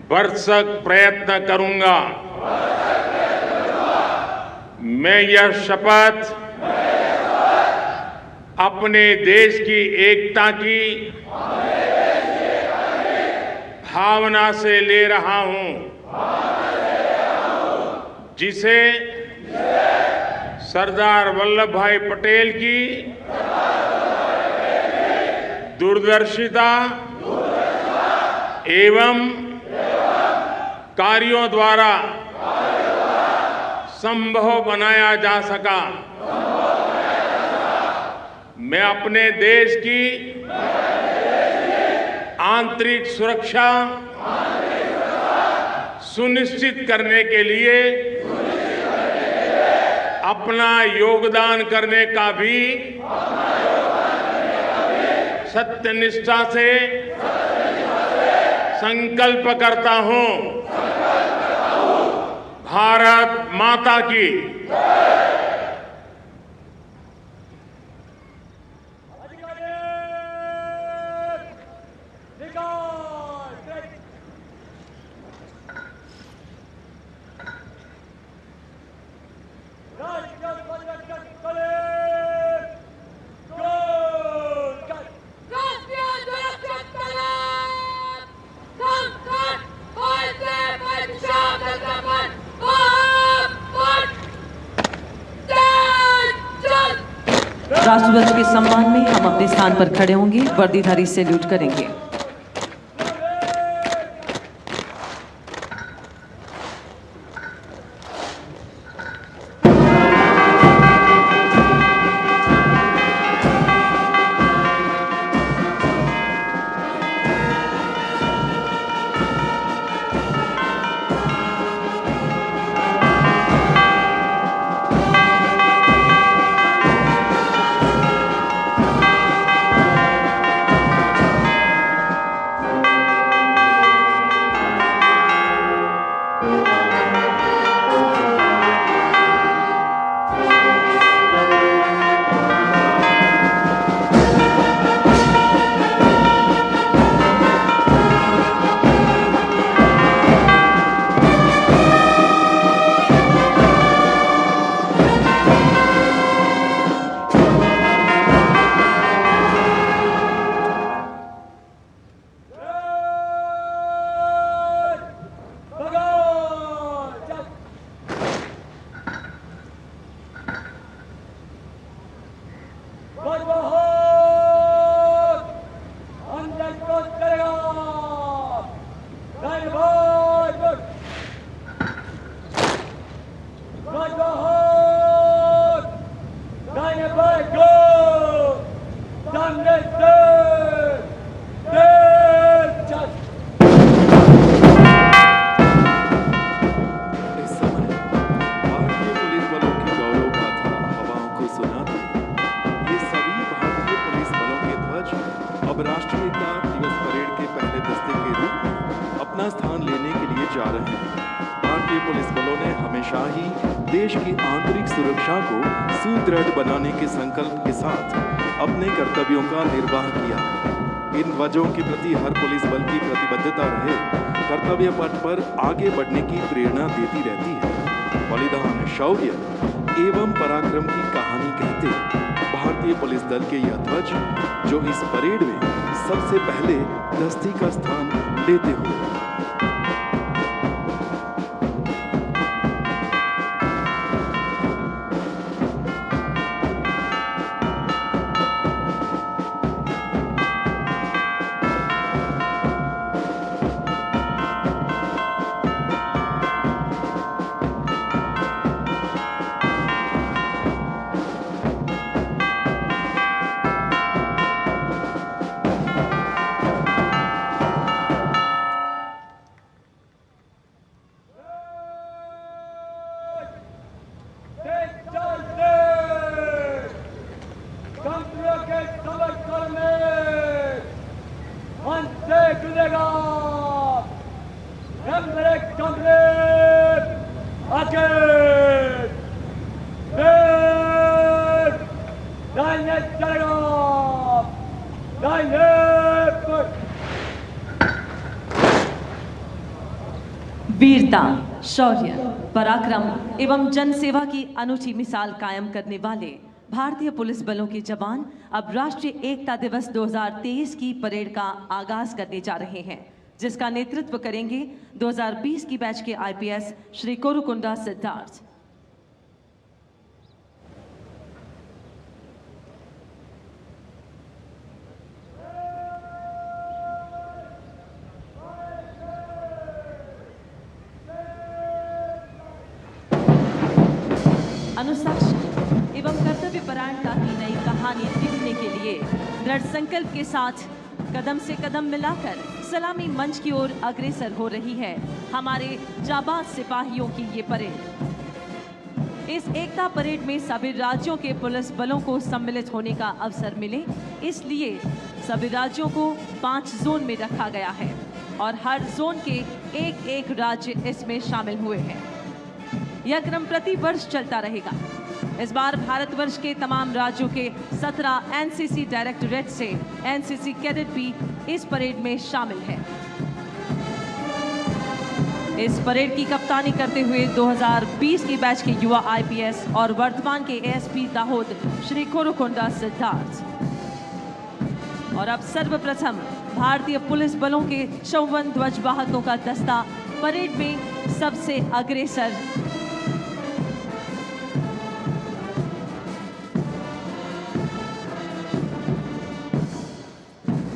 भरसक प्रयत्न करूंगा। मैं यह शपथ अपने देश की एकता की भावना से ले रहा हूं, जिसे सरदार वल्लभ भाई पटेल की दूरदर्शिता एवं कार्यों द्वारा संभव बनाया जा सका। मैं अपने देश की आंतरिक सुरक्षा सुनिश्चित करने के लिए अपना योगदान करने का भी सत्यनिष्ठा से संकल्प करता हूं। भारत माता की। राष्ट्रध्वज के सम्मान में हम अपने स्थान पर खड़े होंगे, वर्दीधारी सैल्यूट करेंगे। भारतीय पुलिस बलों ने हमेशा ही देश की आंतरिक सुरक्षा को सुदृढ़ बनाने के संकल्प के साथ अपने कर्तव्यों का निर्वाह किया। इन वजहों के प्रति हर पुलिस बल की प्रतिबद्धता रहे कर्तव्य पथ पर आगे बढ़ने की प्रेरणा देती रहती है। बलिदान, शौर्य एवं पराक्रम की कहानी कहते भारतीय पुलिस दल के यह ध्वज जो इस परेड में सबसे पहले दस्ती का स्थान लेते हुए वीरता, शौर्य, पराक्रम एवं जनसेवा की अनूठी मिसाल कायम करने वाले भारतीय पुलिस बलों के जवान अब राष्ट्रीय एकता दिवस 2023 की परेड का आगाज करने जा रहे हैं, जिसका नेतृत्व करेंगे 2020 की बैच के आईपीएस श्री कोरुकुंडा सिद्धार्थ। अनुशासन एवं कर्तव्य परायणता की नई कहानी लिखने के लिए दृढ़ संकल्प के साथ कदम से कदम मिलाकर सलामी मंच की ओर अग्रसर हो रही है हमारे जाबाज सिपाहियों की ये परेड। इस एकता परेड में सभी राज्यों के पुलिस बलों को सम्मिलित होने का अवसर मिले, इसलिए सभी राज्यों को 5 जोन में रखा गया है और हर जोन के एक राज्य इसमें शामिल हुए हैं। यह क्रम प्रति वर्ष चलता रहेगा। इस बार भारतवर्ष के तमाम राज्यों के 17 एनसीसी डायरेक्टोरेट से एनसीसी कैडेट भी इस परेड में शामिल है। इस परेड की कप्तानी करते हुए 2020 की बैच के युवा आईपीएस और वर्तमान के एएसपी दाहोद श्री कोरुकुंडा सिद्धार्थ। और अब सर्वप्रथम भारतीय पुलिस बलों के 54 ध्वजवाहकों का दस्ता परेड में सबसे अग्रसर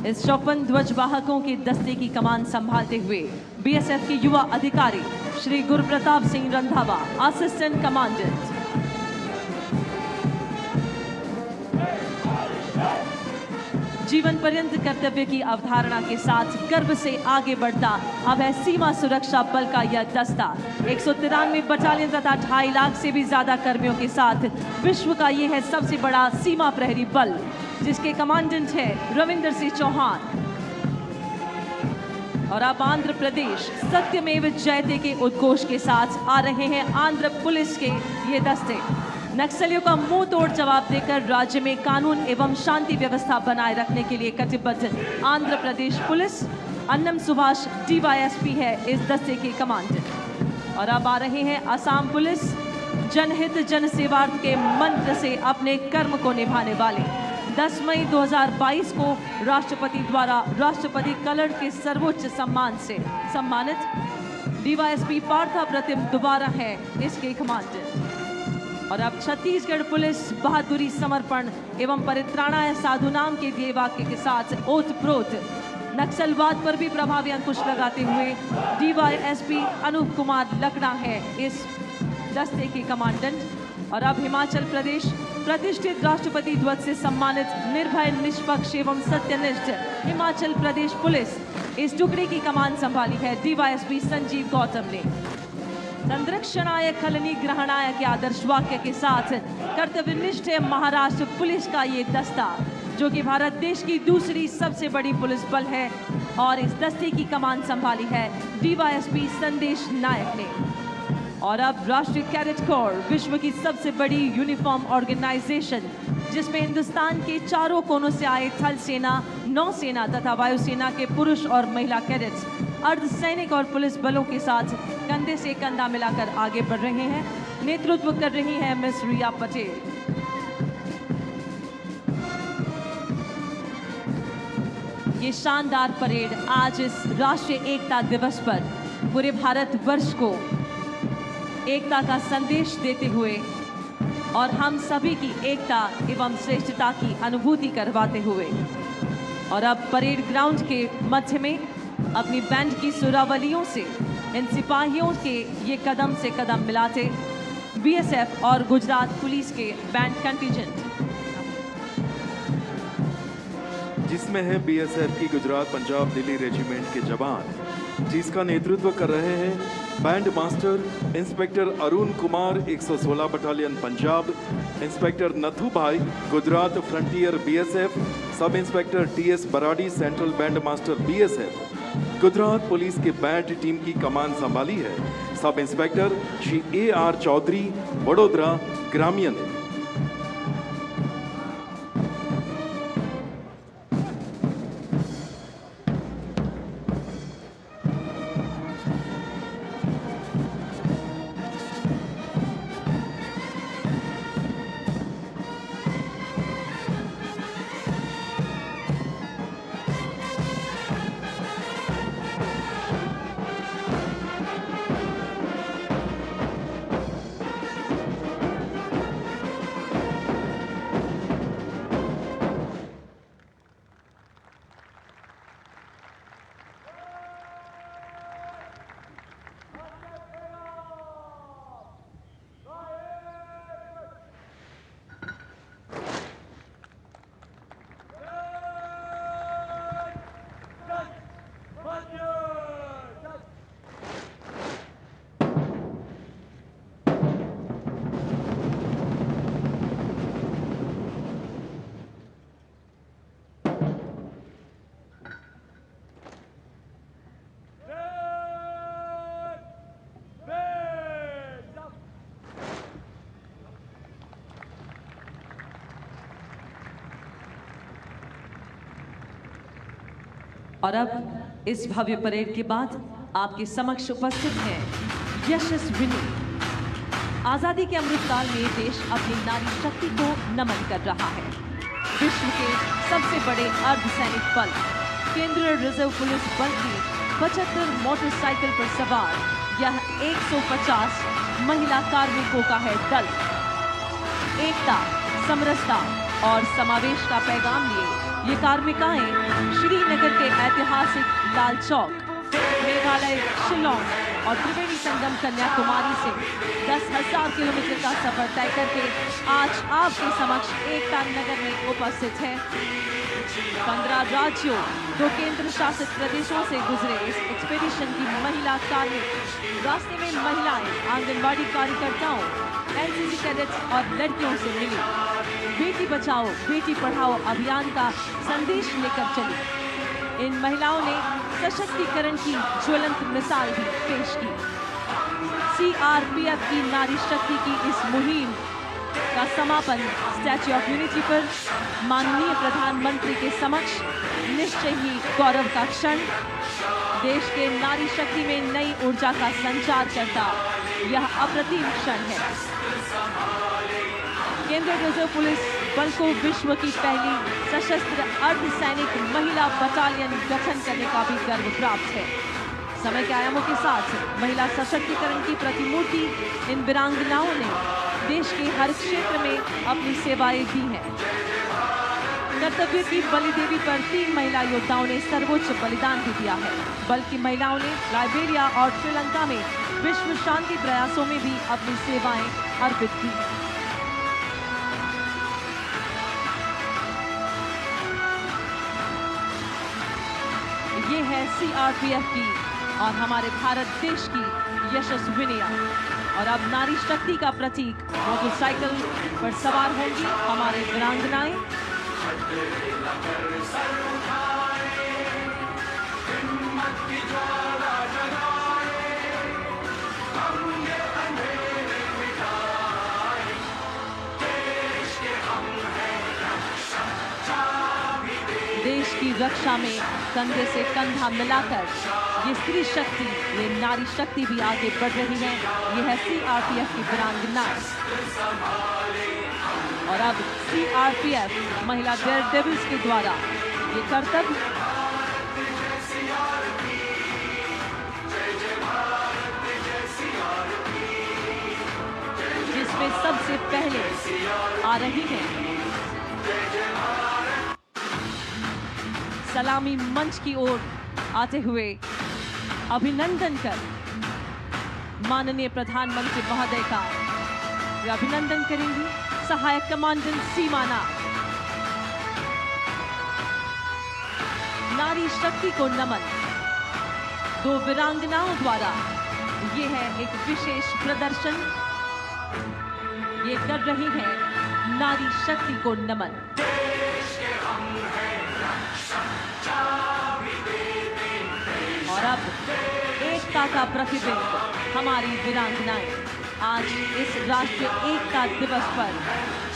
इस 54 ध्वजवाहकों के दस्ते की कमान संभालते हुए बीएसएफ के युवा अधिकारी श्री गुरप्रताप सिंह रंधावा, असिस्टेंट कमांडेंट। जीवन पर्यंत कर्तव्य की अवधारणा के साथ गर्व से आगे बढ़ता अब है सीमा सुरक्षा बल का यह दस्ता। 193 बटालियन तथा 2.5 लाख से भी ज्यादा कर्मियों के साथ विश्व का यह है सबसे बड़ा सीमा प्रहरी बल, जिसके कमांडेंट है रविंदर सिंह चौहान। और अब आंध्र प्रदेश सत्यमेव जयते के उद्घोष के साथ आ रहे हैं आंध्र पुलिस के ये दस्ते। नक्सलियों का मुंह तोड़ जवाब देकर राज्य में कानून एवं शांति व्यवस्था बनाए रखने के लिए कटिबद्ध आंध्र प्रदेश पुलिस। अन्नम सुभाष डीवाईएसपी है इस दस्ते के कमांडेंट। और अब आ रहे हैं असम पुलिस, जनहित जनसेवार्थ के मंत्र से अपने कर्म को निभाने वाले। 10 मई 2022 को राष्ट्रपति द्वारा राष्ट्रपति कलर के सर्वोच्च सम्मान से सम्मानित डीवाईएसपी पार्था प्रतिम दोबारा है इसके कमांडेंट। और अब छत्तीसगढ़ पुलिस बहादुरी, समर्पण एवं परित्राणाय साधु नाम के ध्येय वाक्य के साथ ओतप्रोत नक्सलवाद पर भी प्रभावी अंकुश लगाते हुए डीवाईएसपी अनूप कुमार लकड़ा है इस दस्ते के कमांडेंट। और अब हिमाचल प्रदेश प्रतिष्ठित राष्ट्रपति ध्वज से सम्मानित निर्भय, निष्पक्ष एवं सत्यनिष्ठ हिमाचल प्रदेश पुलिस इस टुकड़ी की कमान संभाली है डीवाईएसपी संजीव गौतम ने। संरक्षणाय खलनी ग्रहणाय के आदर्श वाक्य के साथ कर्तव्यनिष्ठ महाराष्ट्र पुलिस का ये दस्ता, जो कि भारत देश की दूसरी सबसे बड़ी पुलिस बल है, और इस दस्ते की कमान संभाली है डीवाईएसपी संदेश नायक ने। और अब राष्ट्रीय कैडेट कोर विश्व की सबसे बड़ी यूनिफॉर्म ऑर्गेनाइजेशन, जिसमें हिंदुस्तान के चारों कोनों से आए थल सेना, नौसेना तथा वायुसेना के पुरुष और महिला कैडेट्स अर्धसैनिक और पुलिस बलों के साथ कंधे से कंधा मिलाकर आगे बढ़ रहे हैं। नेतृत्व कर रही है मिस रिया पटेल। ये शानदार परेड आज इस राष्ट्रीय एकता दिवस पर पूरे भारत वर्ष को एकता का संदेश देते हुए और हम सभी की एकता एवं श्रेष्ठता की अनुभूति करवाते हुए, और अब परेड ग्राउंड के मध्य में अपनी बैंड की सुरावलियों से इन सिपाहियों के ये कदम से कदम मिलाते बीएसएफ और गुजरात पुलिस के बैंड कंटिजेंट, जिसमें है बीएसएफ की गुजरात पंजाब दिल्ली रेजिमेंट के जवान, जिसका नेतृत्व कर रहे हैं band master inspector Arun Kumar 116 battalion Punjab, inspector Nathu Bhai Gujarat frontier BSF, sub inspector TS Barari central band master BSF. Gujarat police के बैंड टीम की कमान संभाली है sub inspector Shri AR Chaudhary, Vadodara ग्रामीण ने। और अब इस भव्य परेड के बाद आपके समक्ष उपस्थित है यशस्विनी। आजादी के अमृतकाल में देश अपनी नारी शक्ति को नमन कर रहा है। विश्व के सबसे बड़े अर्धसैनिक बल केंद्रीय रिजर्व पुलिस बल की 75 मोटरसाइकिल पर सवार यह 150 महिला कार्मिकों का है दल। एकता, समरसता और समावेश का पैगाम लिए ये कार्मिकाएं श्रीनगर के ऐतिहासिक लाल चौक, मेघालय, शिलोंग और त्रिवेणी संगम कन्याकुमारी से 10,000 किलोमीटर का सफर तय करके आज आपके समक्ष एकता नगर में उपस्थित है। 15 राज्यों, 2 केंद्र शासित प्रदेशों से गुजरे इस एक्सपीडिशन की महिला कार्मिक रास्ते में महिलाएं, आंगनबाड़ी कार्यकर्ताओं, एनसीसी कैडेट्स और लड़कियों से मिली। बेटी बचाओ बेटी पढ़ाओ अभियान का संदेश लेकर चली। इन महिलाओं ने सशक्तिकरण की ज्वलंत मिसाल भी पेश की। सीआरपीएफ की नारी शक्ति की इस मुहिम का समापन स्टैच्यू ऑफ यूनिटी पर माननीय प्रधानमंत्री के समक्ष निश्चय ही गौरव का क्षण, देश के नारी शक्ति में नई ऊर्जा का संचार करता यह अप्रतिम क्षण है। केंद्रीय रिजर्व पुलिस बल को विश्व की पहली सशस्त्र अर्धसैनिक महिला बटालियन गठन करने का भी गर्व प्राप्त है। समय के आयामों के साथ महिला सशक्तिकरण की प्रतिमूर्ति इन वीरांगनाओं ने देश के हर क्षेत्र में अपनी सेवाएं दी हैं। कर्तव्य की बलि देवी पर 3 महिला योद्धाओं ने सर्वोच्च बलिदान भी दिया है। बल की महिलाओं ने लाइबेरिया और श्रीलंका में विश्व शांति प्रयासों में भी अपनी सेवाएं अर्पित की। ये है सीआरपीएफ की और हमारे भारत देश की यशस्विनियां। और अब नारी शक्ति का प्रतीक मोटरसाइकिल पर सवार होंगी हमारे वीरांगनाएं। देश की रक्षा में कंधे से कंधा मिलाकर ये स्त्री शक्ति, ये नारी शक्ति भी आगे बढ़ रही है। ये है सीआरपीएफ की वीरांगनाएं। और अब सीआरपीएफ महिला डेयर डेविल्स के द्वारा ये कर्तव्य जिसमें सबसे पहले आ रही है सलामी मंच की ओर आते हुए अभिनंदन कर माननीय प्रधानमंत्री महोदय का अभिनंदन करेंगी सहायक कमांडेंट सीमा नाग। नारी शक्ति को नमन 2 वीरांगनाओं द्वारा ये है एक विशेष प्रदर्शन। ये कर रही है नारी शक्ति को नमन। और अब एकता का प्रतिबिंब हमारी वीरांगनाएं आज इस राष्ट्रीय एकता दिवस पर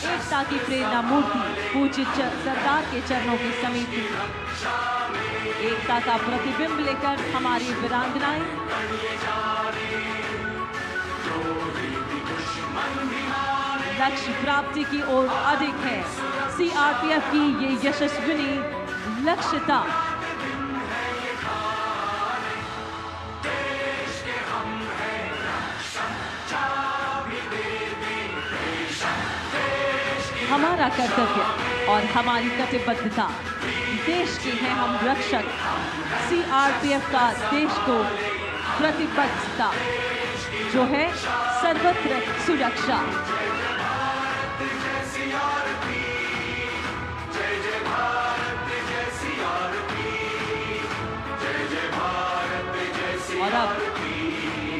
एकता की प्रेरणा मूर्ति पूज्य सरदार के चरणों के समीप एकता का प्रतिबिंब लेकर हमारी वीरांगनाएं लक्ष्य प्राप्ति की ओर अधिक है। सीआरपीएफ की ये यशस्विनी लक्ष्यता हमारा कर्तव्य और हमारी कटिबद्धता। देश के हैं हम रक्षक। सीआरपीएफ का देश को प्रतिबद्धता जो है सर्वत्र सुरक्षा। और अब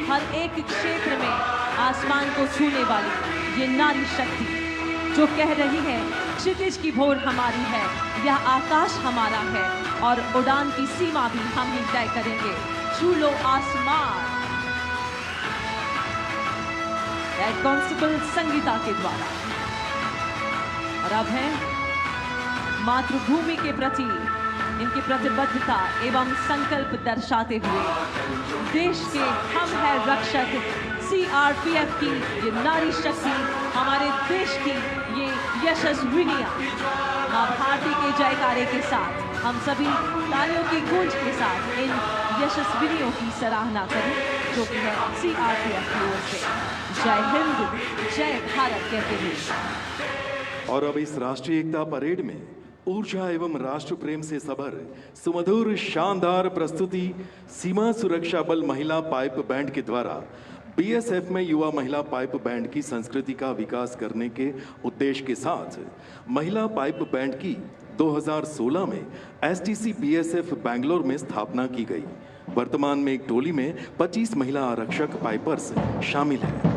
हर एक क्षेत्र में आसमान को छूने वाली ये नारी शक्ति जो कह रही है क्षितिज की भोर हमारी है, यह आकाश हमारा है और उड़ान की सीमा भी हम ही तय करेंगे। छू लो आसमान। हेड कांस्टेबल संगीता के द्वारा। और अब है मातृभूमि के प्रति इनकी प्रतिबद्धता एवं संकल्प दर्शाते हुए देश के हम है रक्षक सीआरपीएफ की ये नारी शक्ति, हमारे देश की ये यशस्विनियां, मां भारती के जयकारे के साथ हम सभी तालियों की गूंज के साथ इन यशस्विनियों की सराहना करें जो कि है सीआरपीएफ की ओर से। जय हिंद, जय भारत कहते हुए। और अब इस राष्ट्रीय एकता परेड में ऊर्जा एवं राष्ट्र प्रेम से सबर सुमधुर शानदार प्रस्तुति सीमा सुरक्षा बल महिला पाइप बैंड के द्वारा बीएसएफ में युवा महिला पाइप बैंड की संस्कृति का विकास करने के उद्देश्य के साथ महिला पाइप बैंड की 2016 में एसटीसी बीएसएफ बैंगलोर में स्थापना की गई। वर्तमान में एक टोली में 25 महिला आरक्षक पाइपर्स शामिल हैं।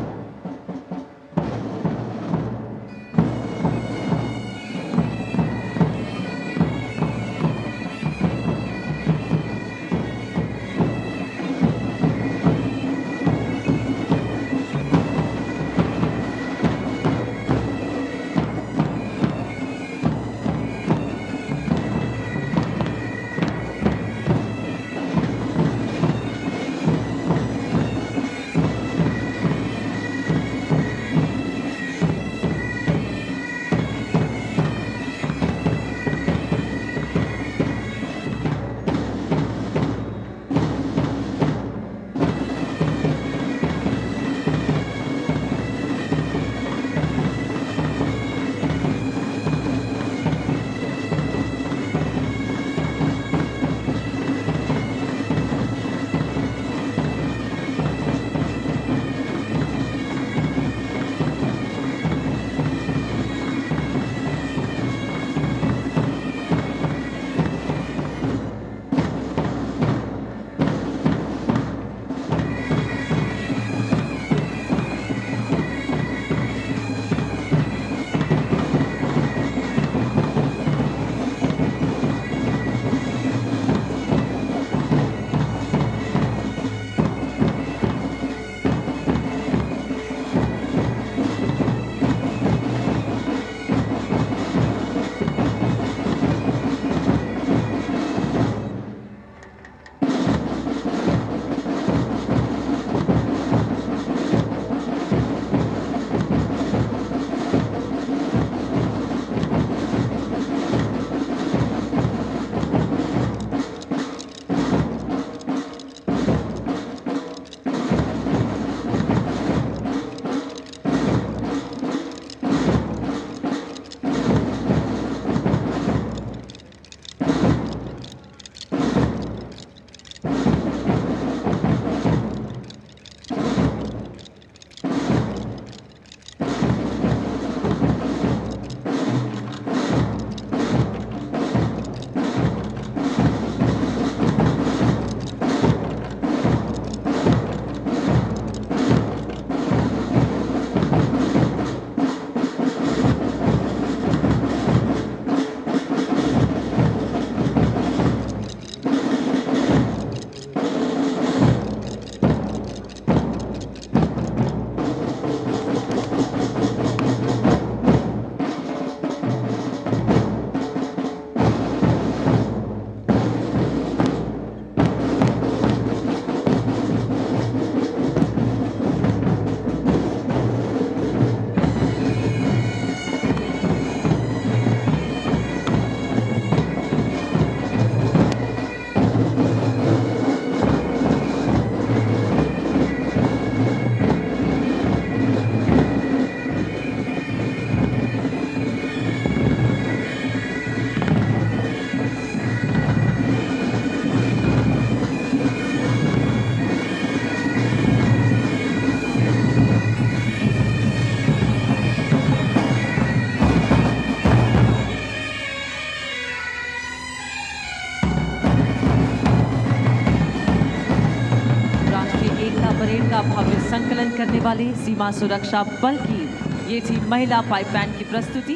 का भव्य संकलन करने वाले सीमा सुरक्षा बल की ये थी महिला पाइप बैंड की प्रस्तुति।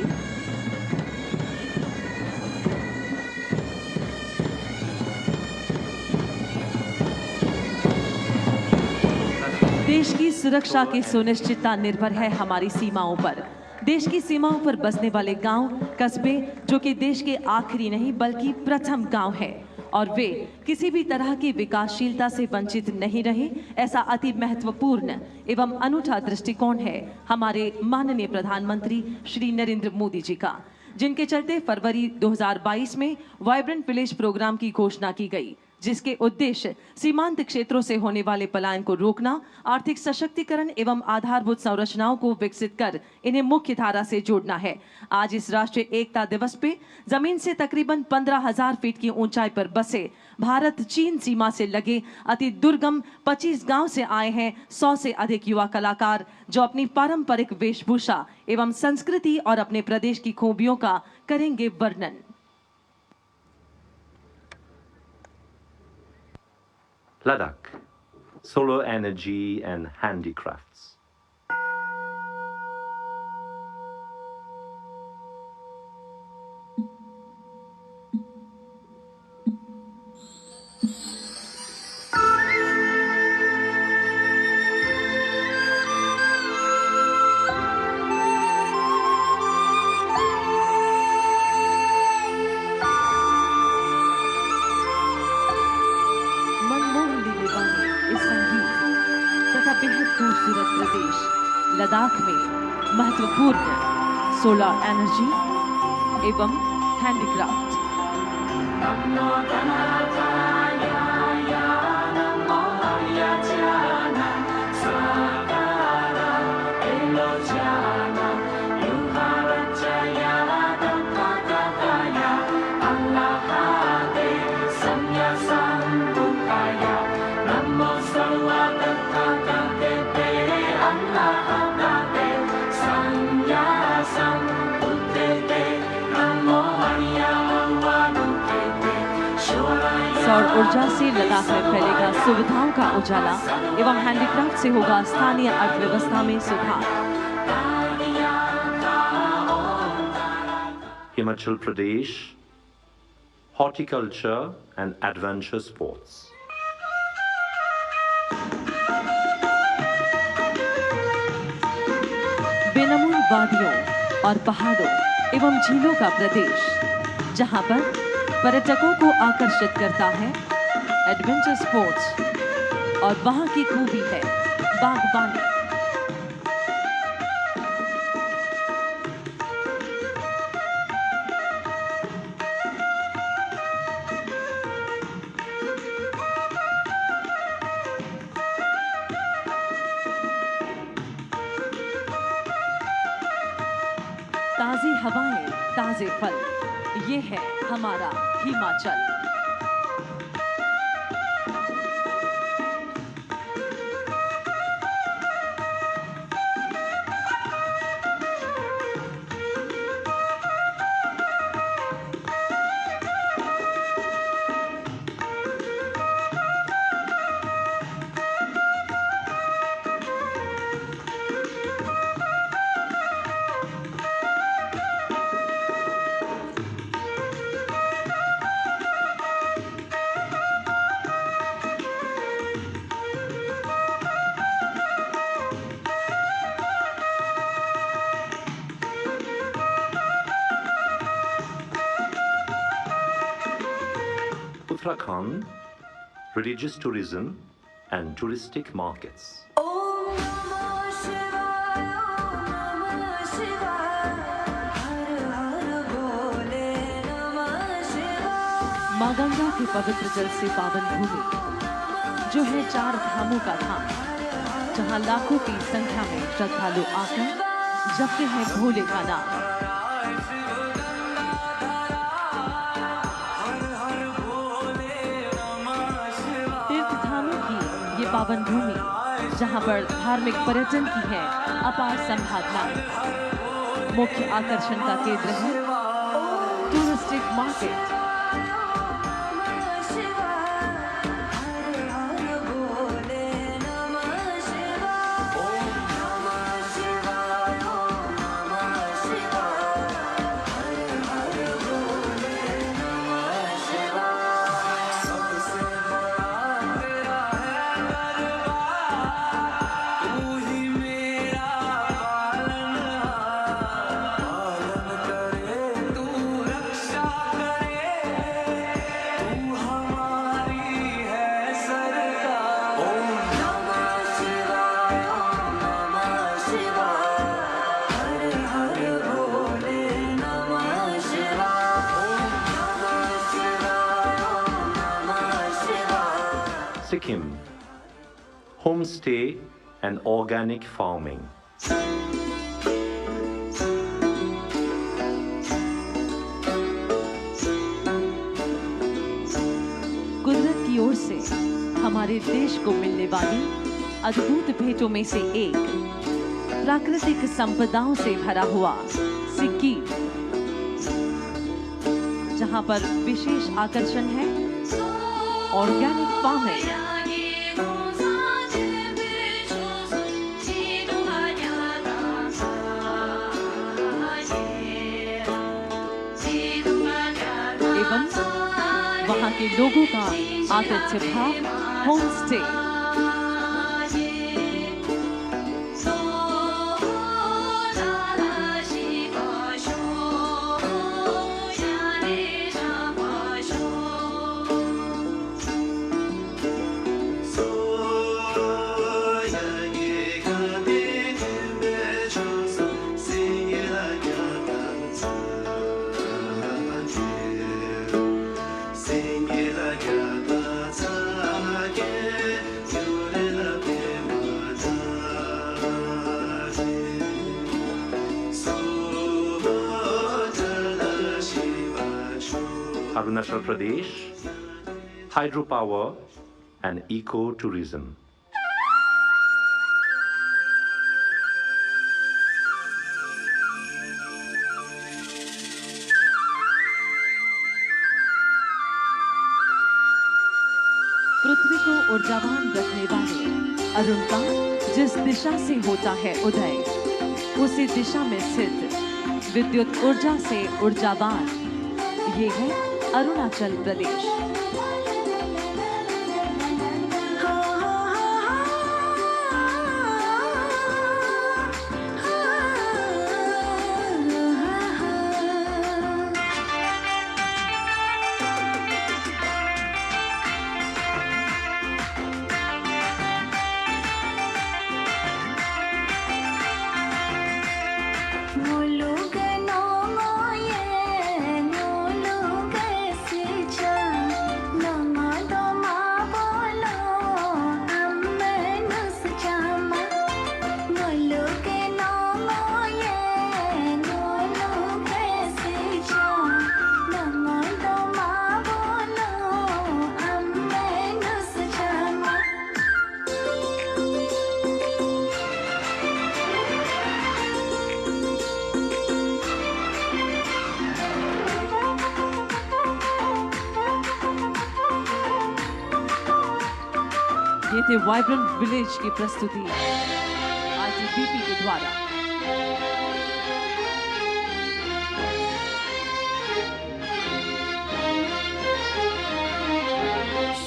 देश की सुरक्षा की सुनिश्चितता निर्भर है हमारी सीमाओं पर। देश की सीमाओं पर बसने वाले गांव, कस्बे, जो कि देश के आखिरी नहीं बल्कि प्रथम गांव है और वे किसी भी तरह की विकासशीलता से वंचित नहीं रहे, ऐसा अति महत्वपूर्ण एवं अनूठा दृष्टिकोण है हमारे माननीय प्रधानमंत्री श्री नरेंद्र मोदी जी का, जिनके चलते फरवरी 2022 में वाइब्रेंट विलेज प्रोग्राम की घोषणा की गई, जिसके उद्देश्य सीमांत क्षेत्रों से होने वाले पलायन को रोकना, आर्थिक सशक्तिकरण एवं आधारभूत संरचनाओं को विकसित कर इन्हें मुख्य धारा से जोड़ना है। आज इस राष्ट्रीय एकता दिवस पे जमीन से तकरीबन 15,000 फीट की ऊंचाई पर बसे भारत चीन सीमा से लगे अति दुर्गम 25 गांव से आए हैं 100 से अधिक युवा कलाकार, जो अपनी पारंपरिक वेशभूषा एवं संस्कृति और अपने प्रदेश की खूबियों का करेंगे वर्णन। Ladakh, solar energy and handicrafts. Manmohan लेने वाले इस संगीत तथा बेहद खूबसूरत प्रदेश लद्दाख में महत्वपूर्ण सोलर एनर्जी एवं हैंडीक्राफ्ट। सौर ऊर्जा से लद्दाख में फैलेगा सुविधाओं का उजाला एवं हैंडीक्राफ्ट से होगा स्थानीय अर्थव्यवस्था में सुधार। Himachal Pradesh, horticulture and adventure sports. बेनमूल वादियों और पहाड़ों एवं झीलों का प्रदेश, जहां पर पर्यटकों को आकर्षित करता है एडवेंचर स्पोर्ट्स और वहां की खूबी है बागबानी। ताजी हवाएं, ताजे फल, ये है हमारा Himachal. Uttarakhand, religious tourism and touristic markets. मां गंगा के पवित्र जल से पावन भूमि, जो है 4 धामों का धाम, जहां लाखों की संख्या में श्रद्धालु आकर जपते हैं भोले का नाम। पावन भूमि, जहां पर धार्मिक पर्यटन की है अपार संभावनाएं। मुख्य आकर्षण का केंद्र है touristic market. Sikkim, homestay and organic farming. कुदरत की ओर से हमारे देश को मिलने वाली अद्भुत भेंटों में से एक प्राकृतिक संपदाओं से भरा हुआ सिक्किम, जहां पर विशेष आकर्षण है ऑर्गेनिक फार्मिंग। एवं वहां के लोगों का आतिथ्य भाव home stay. Arunachal Pradesh, hydropower and eco-tourism. पृथ्वी को ऊर्जावान रखने वाले अरुण का जिस दिशा से होता है उदय, उसी दिशा में स्थित विद्युत ऊर्जा से ऊर्जावान ये है अरुणाचल प्रदेश। ये थे वाइब्रेंट विलेज की प्रस्तुति ITBP के द्वारा।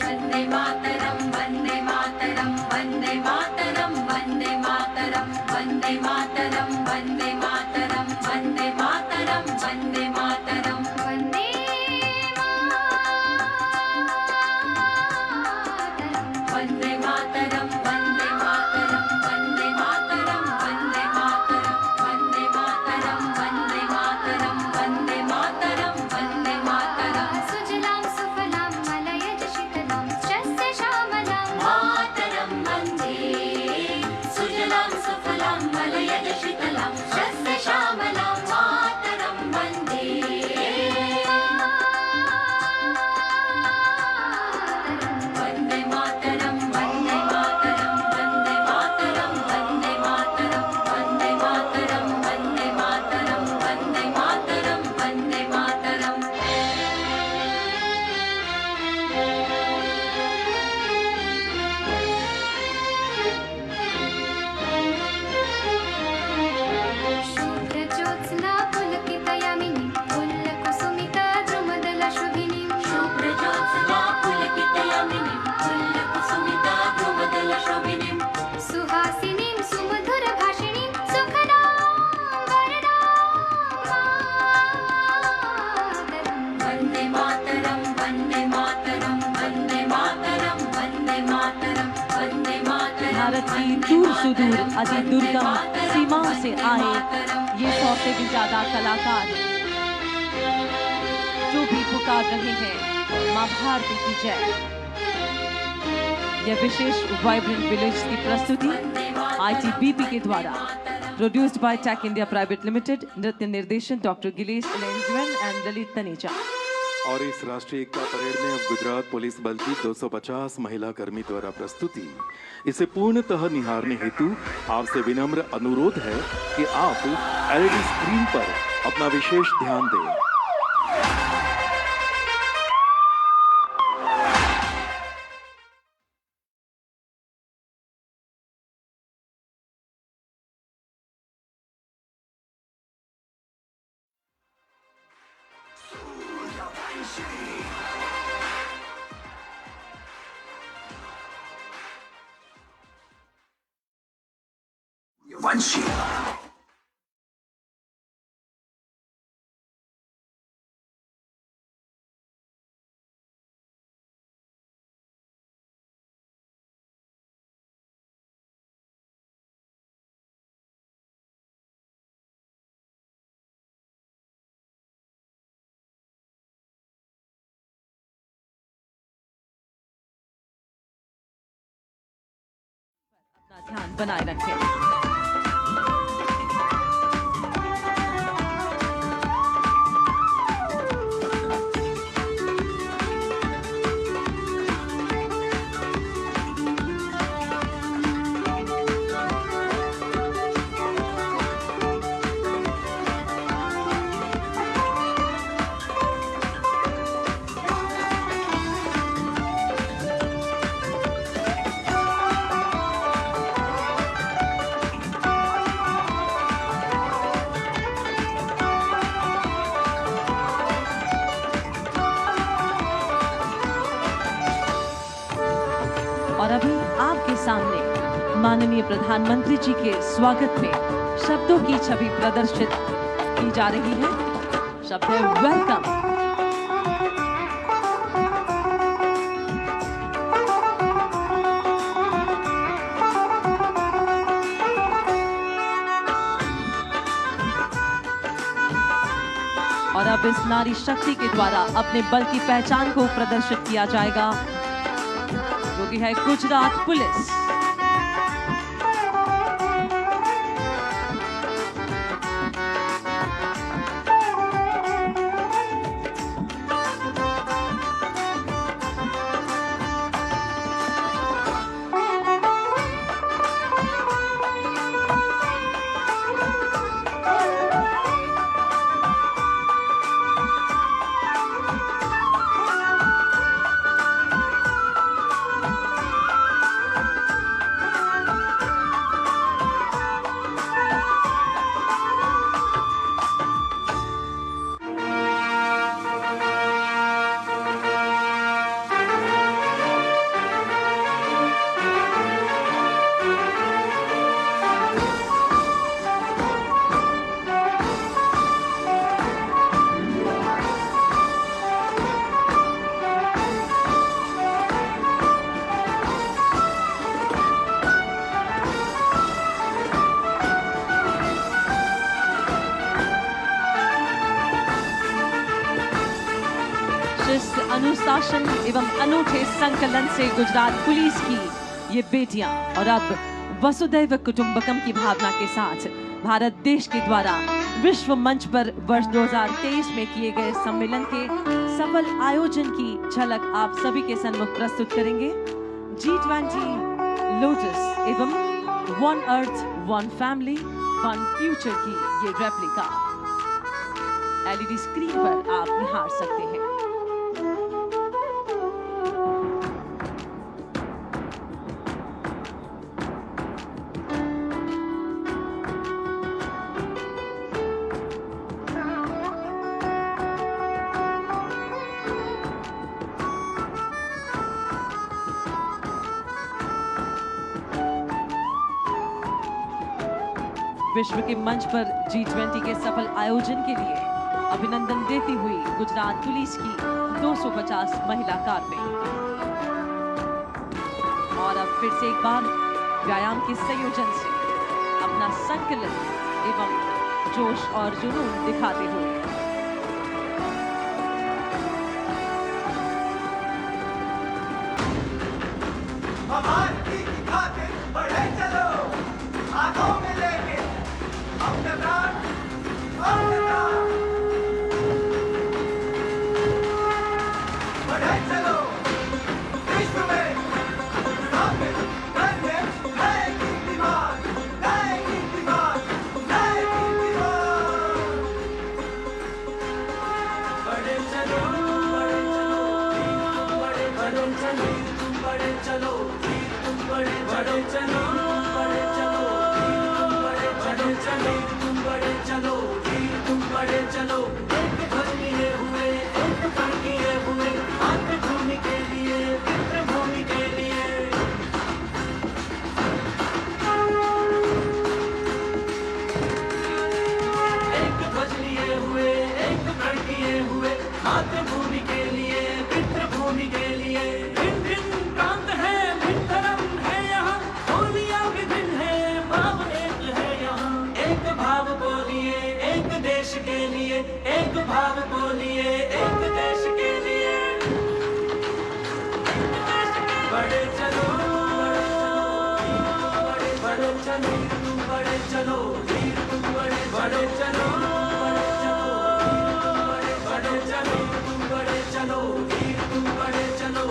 वंदे मातरम वंदे मातरम वंदे मातरम वंदे मातरम वंदे मातरम वंदे मातरम वंदे मातरम वंदे मातरम वंदे वंदे मातरम वंदे मातरम वंदे मातरम वंदे मातरम वंदे मातरम वंदे मातरम वंदे मातरम सुजलां सुफलां मलयज शीतलां शस्य श्यामलां मातरं वन्दे सुजलां सुफलां मलयज शीतलां शस्य श्यामलां मातरं वन्दे वन्दे मातरं वन्दे मातरं वन्दे मातरं वन्दे मातरं वन्दे मातरं वन्दे मातरं वन्दे मातरं वन्दे मातरम् शुभ्रज्योत्स्ना पुलकितयामिनी पुल्लकुसुमिता द्रुमदलशोभिनी शुभ्रज्योत्स्ना पुलकितयामिनी पुल्लकुसुमिता द्रुमदलशोभिनी सुहासिनीं सुमधुरभाषिणीं सुखदां वरदां मातरं वन्दे मातरं वन्दे मातरं वन्दे मातरं वन्दे मातरं भारत की दूर सुदूर अति दुर्गम सीमाओं से आए ये 100 से भी ज्यादा कलाकार जो भी पुकार रहे हैं मां भारती की जय। यह विशेष वाइब्रेंट विलेज की प्रस्तुति ITBP के द्वारा produced by Tech India Private Limited. नृत्य निर्देशन डॉक्टर गिलेश लेंजवन एंड ललित तनेजा। और इस राष्ट्रीय एकता परेड में अब गुजरात पुलिस बल की 250 महिला कर्मी द्वारा प्रस्तुति। इसे पूर्णतः निहारने हेतु आपसे विनम्र अनुरोध है कि आप LED स्क्रीन पर अपना विशेष ध्यान दें। वंशी अपना ध्यान बनाए रखें। और अभी आपके सामने माननीय प्रधानमंत्री जी के स्वागत में शब्दों की छवि प्रदर्शित की जा रही है। शब्द है वेलकम। और अब इस नारी शक्ति के द्वारा अपने बल की पहचान को प्रदर्शित किया जाएगा, जो कि है गुजरात पुलिस। शिस्त, अनुशासन एवं अनूठे संकलन से गुजरात पुलिस की ये बेटियां और अब वसुदैव कुटुंबकम की भावना के साथ भारत देश के द्वारा विश्व मंच पर वर्ष 2023 में किए गए सम्मेलन के सफल आयोजन की झलक आप सभी के सन्मुख प्रस्तुत करेंगे। G20 लोटस एवं one earth one family one future की ये रेप्लिका LED स्क्रीन पर आप निहार सकते हैं। विश्व के मंच पर G20 के सफल आयोजन के लिए अभिनंदन देती हुई गुजरात पुलिस की 250 महिला कार्मिक। और अब फिर से एक बार व्यायाम के संयोजन से अपना संकलन एवं जोश और जुनून दिखाते हुए भारती की खातिर बढ़े चलो, हाथों में लेके अपने प्राण, अपने प्राण। बढ़े चलो, विश्व में स्थापित करने नए कीर्तिमान, नए कीर्तिमान, नए कीर्तिमान। बढ़े चलो, बढ़े चलो, बढ़े चलो, बढ़े चलो, बढ़े चलो, बढ़े चलो, बढ़े चलो, तुम बढ़े चलो। एक घर लिए हुए, एक घर किए हुए, मातृभूमि के लिए, पितृभूमि के लिए। एक ध्वज लिए हुए, एक घर किए हुए, मातृभूमि के लिए, पितृभूमि के लिए। भिन्न भिन्न प्रांत है, भिन्न धर्म है यहाँ, बोलियां विभिन्न है, भाव एक है यहाँ। एक भाव बोलिए, एक देश के लिए, एक भाव बोलिए, एक देश के लिए। बढ़े चलो, बढ़े चलो, बढ़े चलो, वीर तुम बढ़े चलो, बढ़े चलो, बढ़े चलो, वीर तुम बढ़े चलो।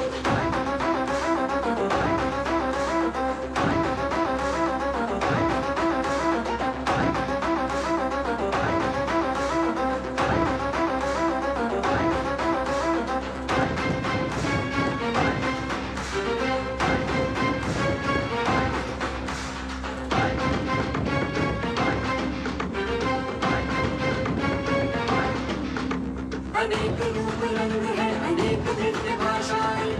अनेक रूप रंग है, अनेक नृत्य भाषाएं,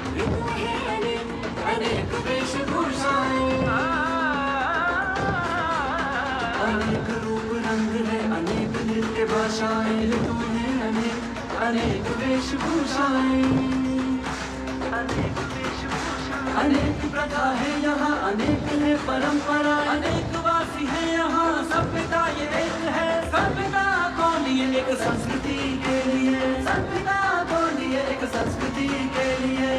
ऋतु है अनेक, अनेक वेशभूषाएं। अनेक रूप रंग है, अनेक नृत्य भाषाएं, ऋतु है अनेक, अनेक वेशभूषाएं। अनेक प्रथा है यहाँ, अनेक है परंपरा, अनेक वासी है यहाँ, सभ्यता ये एक है। सभ्यता को लिए एक संस्कृति के लिए, सभ्यता को लिए एक संस्कृति के लिए।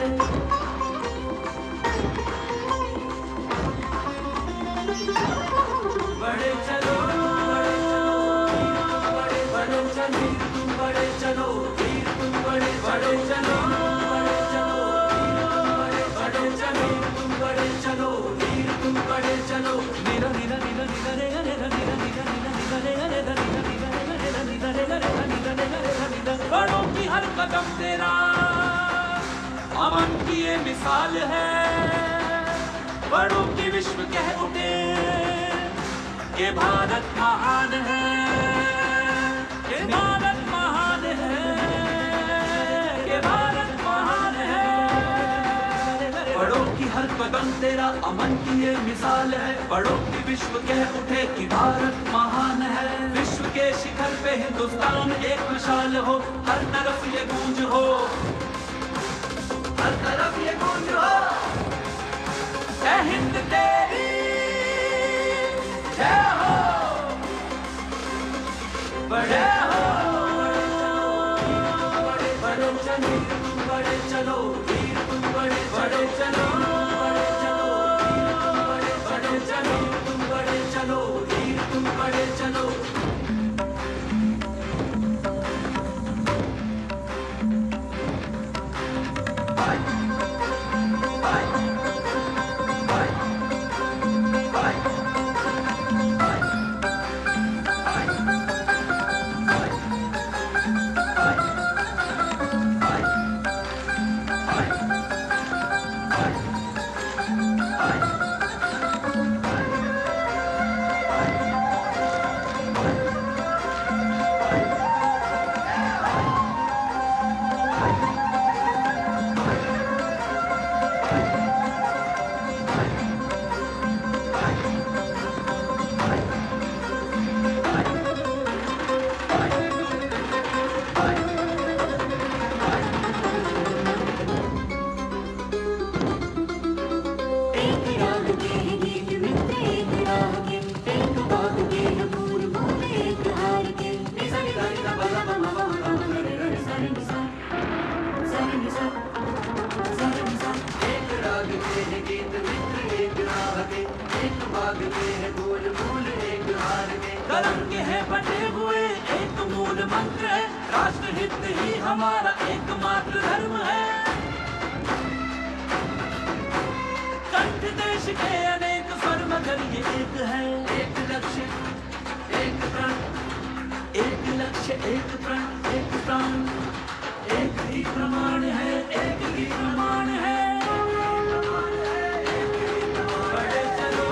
बढ़े चलो, बढ़े चलो, तुम बढ़े चलो, वीर तुम बढ़े चलो, बढ़े चलो, बढ़े चलो, तुम बढ़े चलो, वीर तुम बढ़े चलो। नीरा नीरा नीरा नीरा रे रे रे नीरा नीरा नीरा नीरा रे रे रे नीरा नीरा रे रे रे नीरा रे रे रे नीरा रे रे रे नीरा। बड़ों की हर कदम तेरा अमन की ये मिसाल है। बड़ों की विश्व कह उठे ये भारत महान है, ये भारत महान है, ये भारत महान है। बड़ों की हर कदम तेरा अमन की ये मिसाल है। बड़ों की विश्व कह उठे कि भारत महान है। विश्व के शिखर पे हिंदुस्तान एक मिसाल हो, हर तरफ ये गूंज हो, हर तरफ ये गूंज हो। जय हिंद तेरी जय हो, बड़े हो, बढ़े चलो, बढ़े चलो, वीर तुम बढ़े चलो, बढ़े चलो, बढ़े चलो, तुम बढ़े चलो, वीर तुम बढ़े चलो। गीत मित्र एक राह के, एक भागते हैं गोल मूल एक हार के। कलम के हैं बटे हुए एक मूल मंत्र है, राष्ट्र हित ही हमारा एकमात्र धर्म है। कंठ देश के अनेक स्वर मगर ये एक है, एक लक्ष्य एक प्रण, एक लक्ष्य एक प्रण एक प्राण, एक ही प्रमाण है एक ही प्रमाण है। बड़े चलो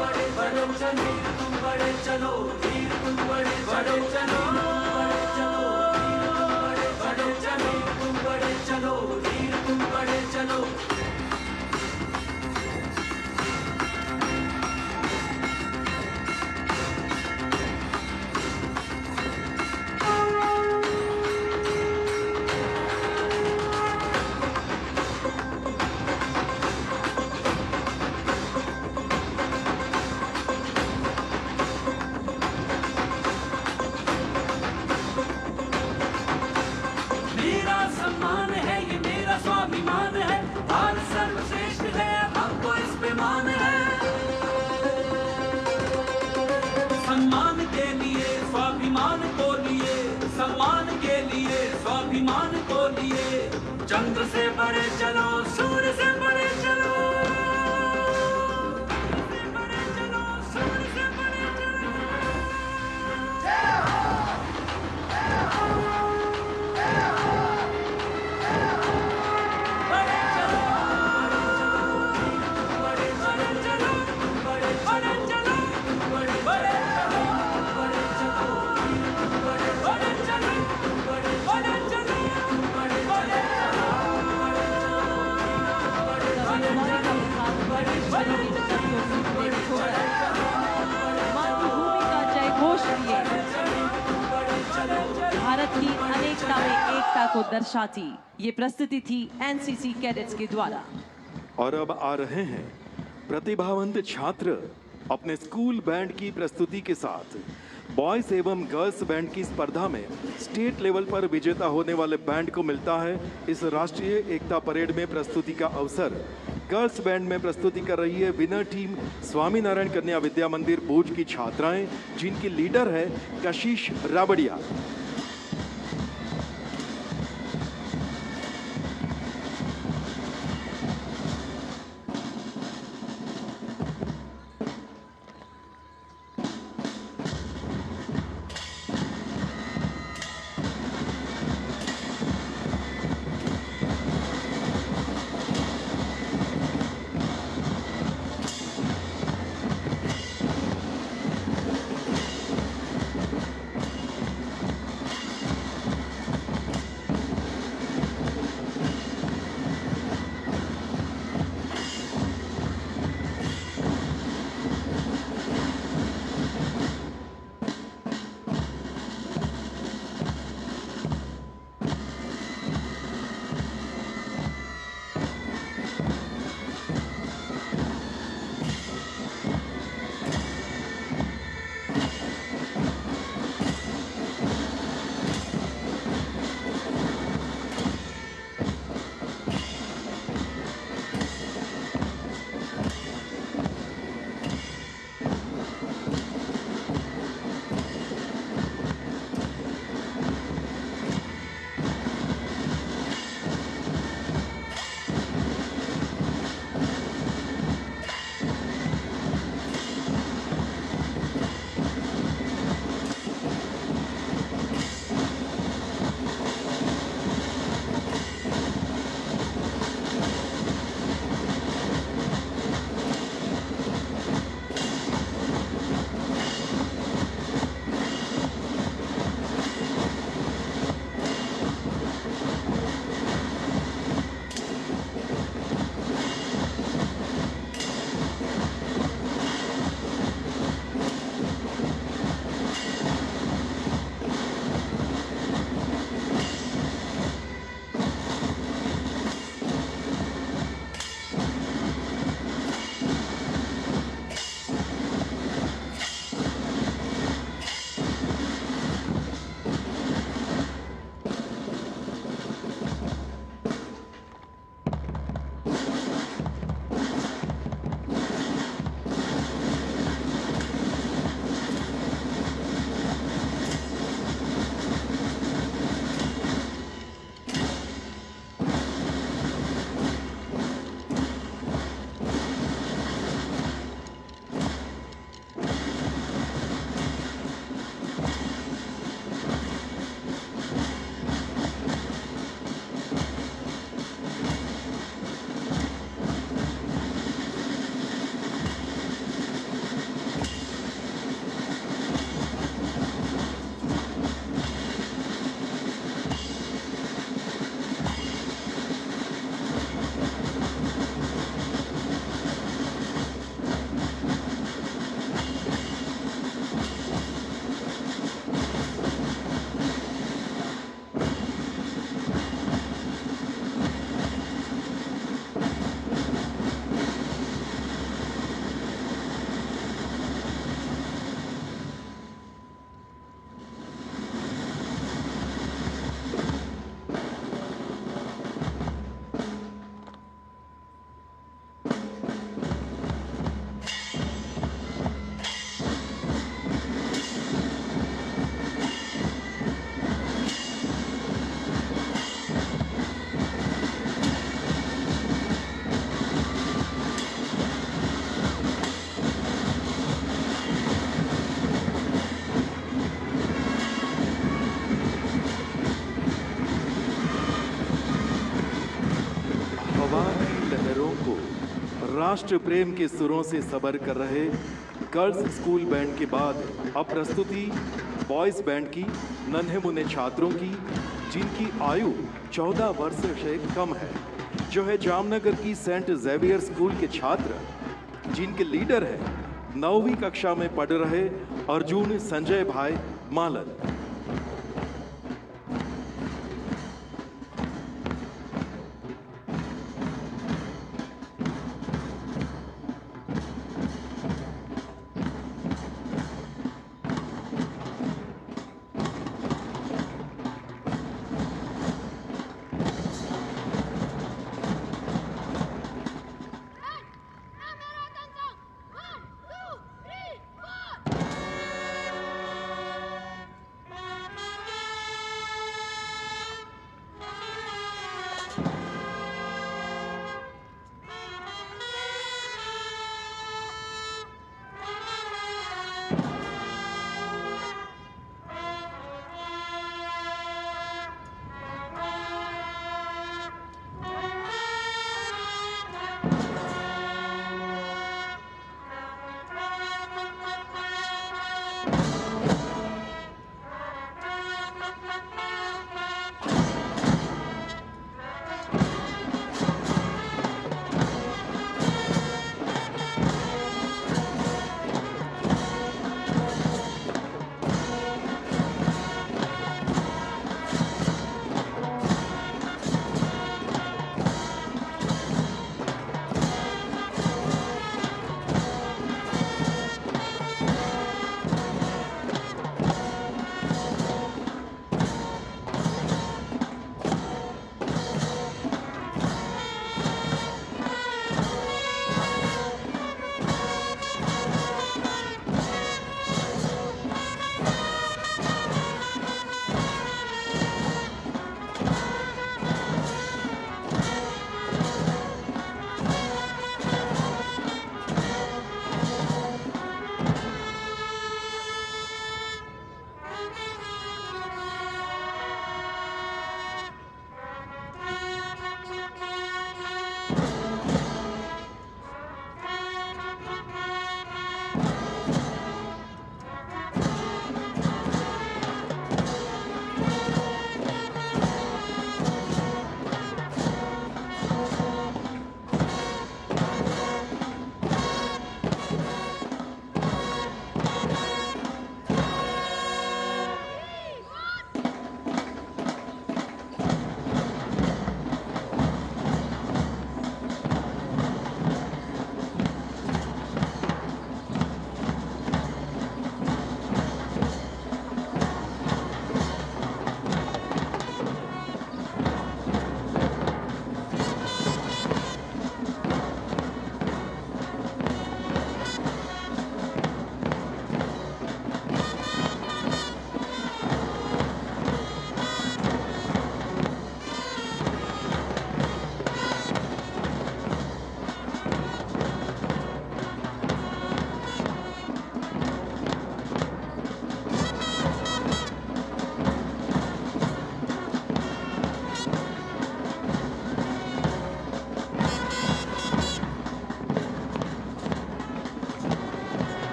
बड़े बड़े चलो तुम बड़े चलो वीर तुम बड़े बड़े चलो बड़े चलो बड़े बड़े चलो तुम बड़े चलो वीर तुम बड़े चलो। मेरा सम्मान है ये मेरा स्वाभिमान है, भारत सर्वश्रेष्ठ है हमको इस पे मान है। सम्मान के लिए स्वाभिमान को लिए, सम्मान के लिए स्वाभिमान को लिए, चंद्र से बड़े चलो सूर्य से बड़े चलो, से बड़े चलो सूर्य से बड़े चलो। बड़े चलो बड़े बड़े चलो बड़े बड़े चलो बड़े बड़े चलो बड़े चलो बड़े बड़े चलो बड़े बड़े चलो बड़े बड़े मातृभूमि का जय घोष किए भारत की अनेकता में एकता को दर्शाती ये प्रस्तुति थी एनसीसी कैडेट्स के द्वारा। और अब आ रहे हैं प्रतिभावंत छात्र अपने स्कूल बैंड की प्रस्तुति के साथ। बॉयज एवं गर्ल्स बैंड की स्पर्धा में स्टेट लेवल पर विजेता होने वाले बैंड को मिलता है इस राष्ट्रीय एकता परेड में प्रस्तुति का अवसर। गर्ल्स बैंड में प्रस्तुति कर रही है विनर टीम स्वामीनारायण कन्या विद्या मंदिर भूज की छात्राएं, जिनकी लीडर है कशिश राबड़िया। राष्ट्र प्रेम के सुरों से सबर कर रहे गर्ल्स स्कूल बैंड के बाद अब प्रस्तुति बॉयज बैंड की नन्हे मुन्ने छात्रों की, जिनकी आयु 14 वर्ष से कम है, जो है जामनगर की सेंट जेवियर स्कूल के छात्र, जिनके लीडर हैं 9वीं कक्षा में पढ़ रहे अर्जुन संजय भाई मालन।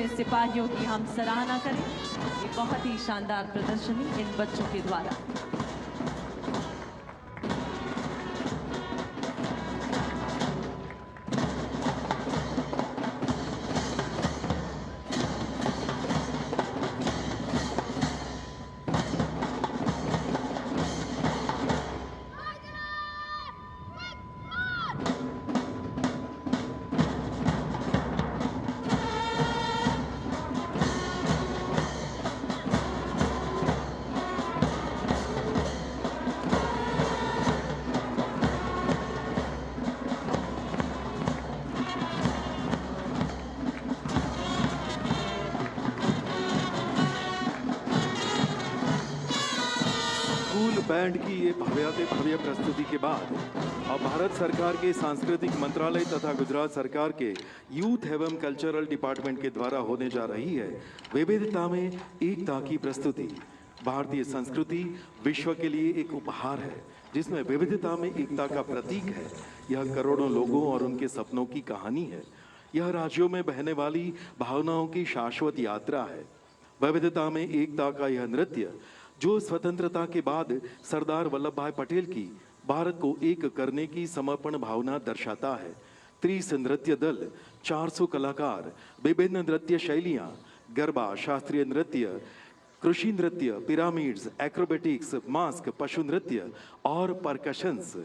सिपाहियों की हम सराहना करें। ये बहुत ही शानदार प्रदर्शनी इन बच्चों के द्वारा। बैंड की ये भव्य प्रस्तुति के बाद अब भारत सरकार के सांस्कृतिक मंत्रालय तथा गुजरात सरकार के यूथ एवं कल्चरल डिपार्टमेंट के द्वारा होने जा रही है विविधता में एकता की प्रस्तुति। भारतीय संस्कृति विश्व के लिए एक उपहार है जिसमें विविधता में एकता का प्रतीक है। यह करोड़ों लोगों और उनके सपनों की कहानी है। यह राज्यों में बहने वाली भावनाओं की शाश्वत यात्रा है। विविधता में एकता का यह नृत्य जो स्वतंत्रता के बाद सरदार वल्लभ भाई पटेल की भारत को एक करने की समर्पण भावना दर्शाता है। 30 नृत्य दल, 400 कलाकार, विभिन्न नृत्य शैलियां, गरबा, शास्त्रीय नृत्य, कृषि नृत्य, पिरामिड्स, एक्रोबेटिक्स, मास्क, पशु नृत्य और परकशंस।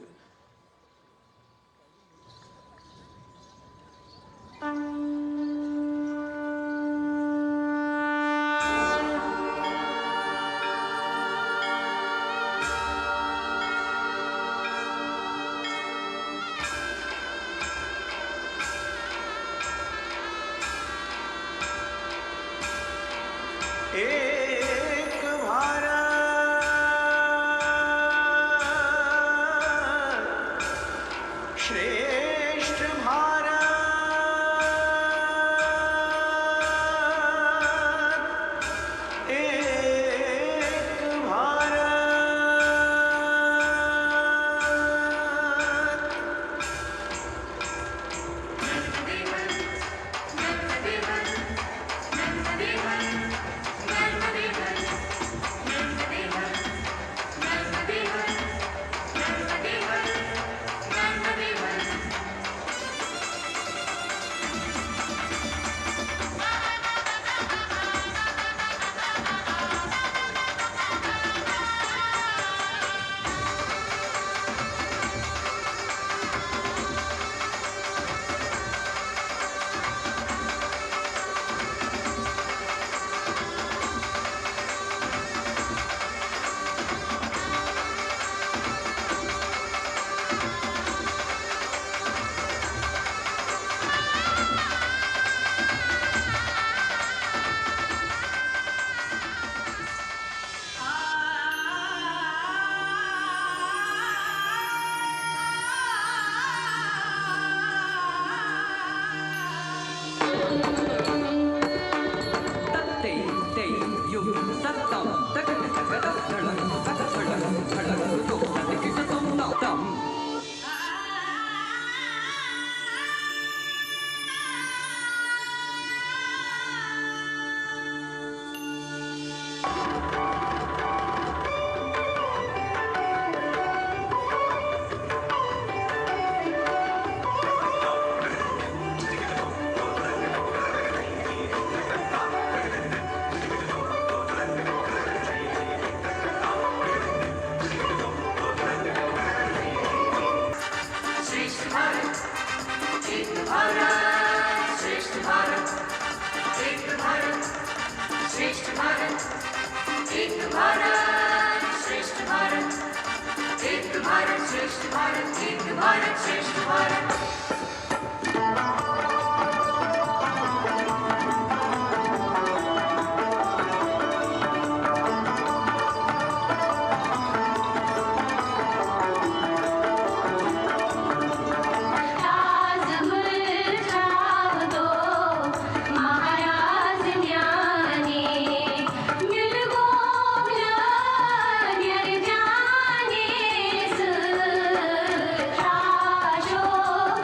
एक भारत श्रेष्ठ भारत, एक भारत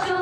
जो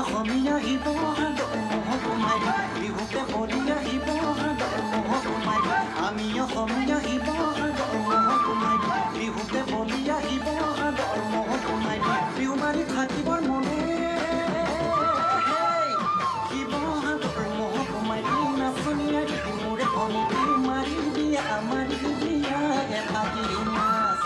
অসমীয়া শিৱসাগৰ মহকুমাৰী বিহুতে বলিয়া শিৱসাগৰ মহকুমাৰী আমি অসমীয়া শিৱসাগৰ মহকুমাৰী বিহুতে বলিয়া শিৱসাগৰ মহকুমাৰী বিহু মাৰি থাকিবৰ মনে শিৱসাগৰ মহকুমাৰী নাচনীয়া মোৰে ভণ্টি মাৰি দিয়া মাৰি দিয়া এভাগি নাচ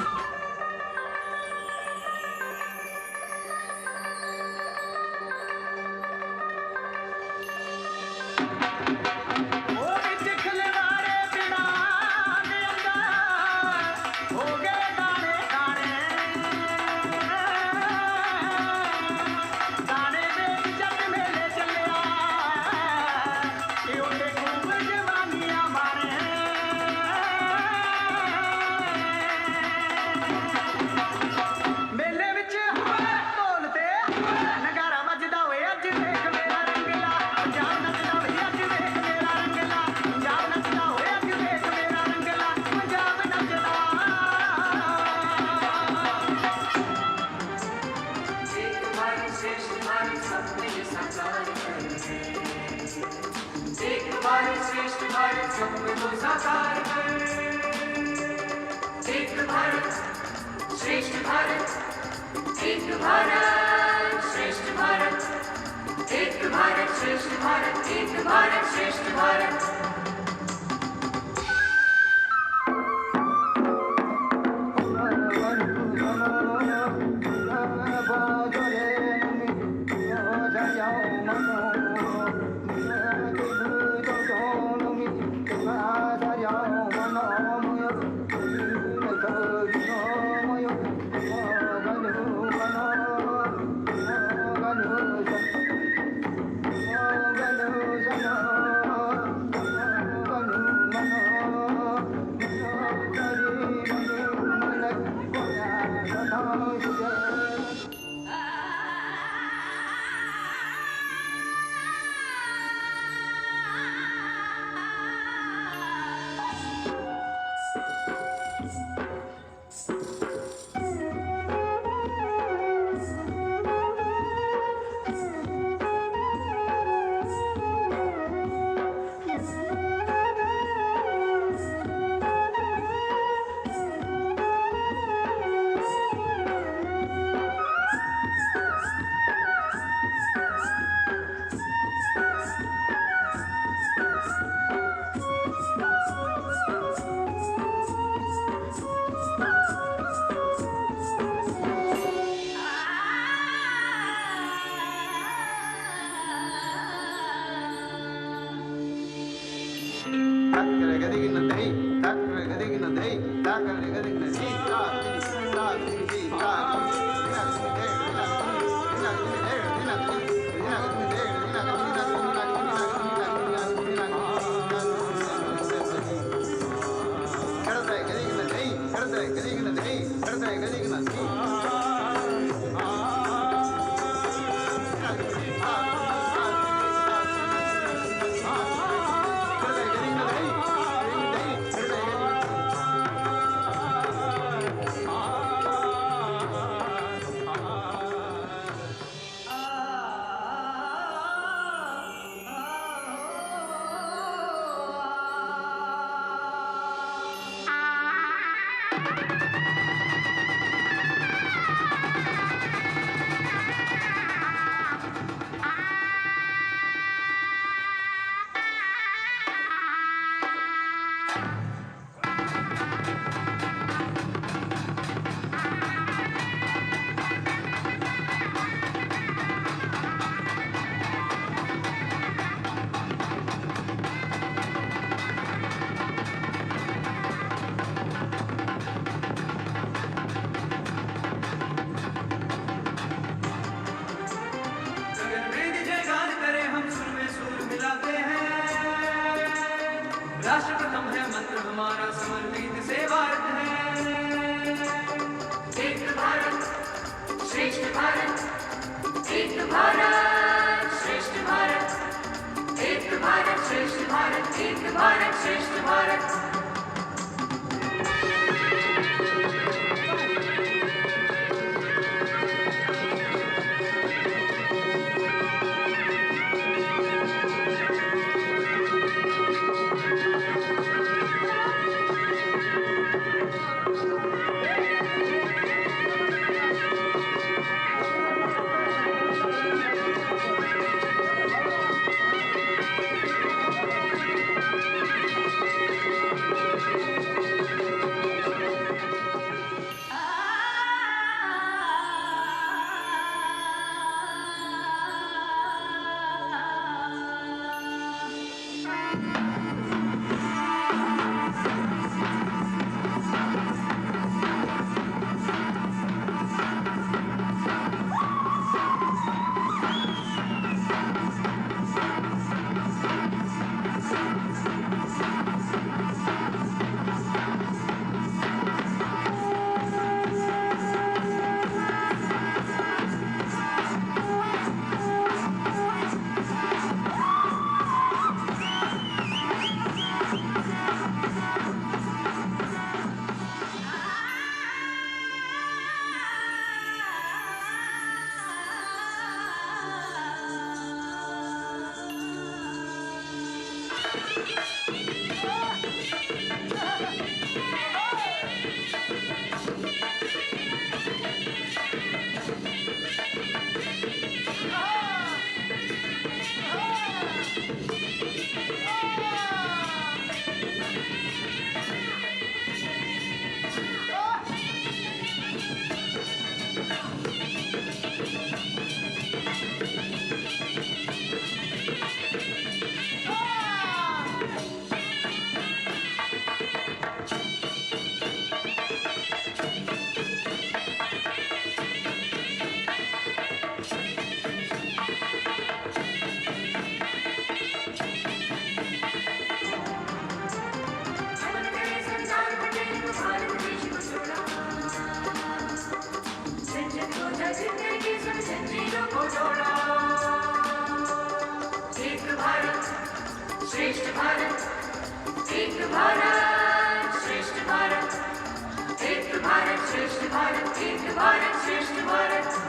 श्रेष्ठ भारत, एक भारत श्रेष्ठ भारत, एक भारत श्रेष्ठ भारत, एक भारत श्रेष्ठ भारत।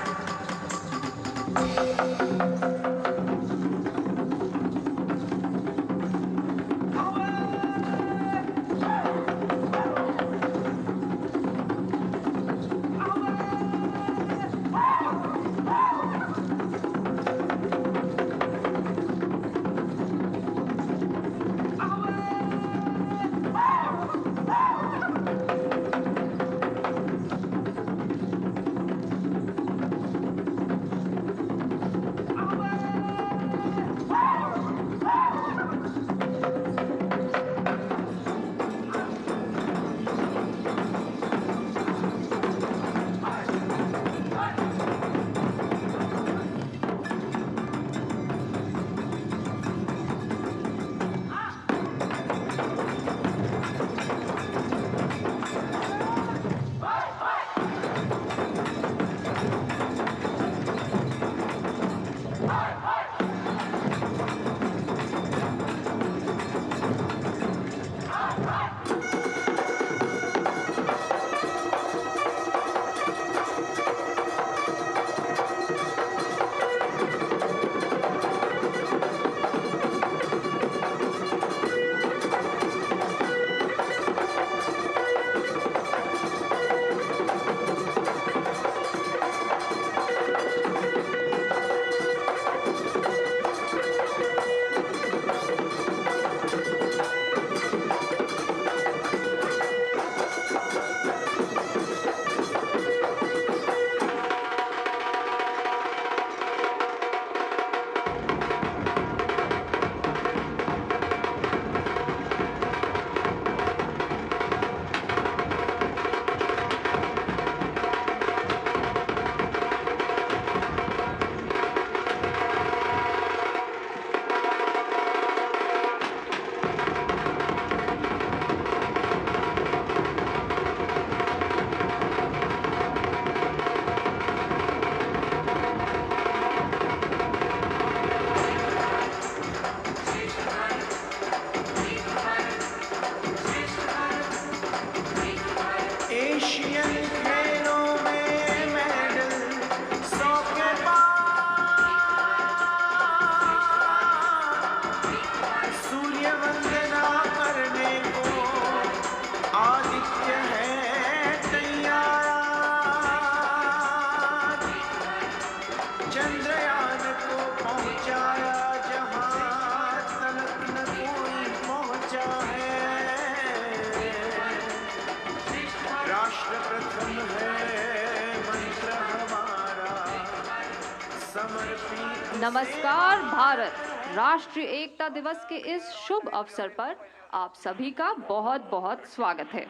नमस्कार भारत। राष्ट्रीय एकता दिवस के इस शुभ अवसर पर आप सभी का बहुत बहुत स्वागत है।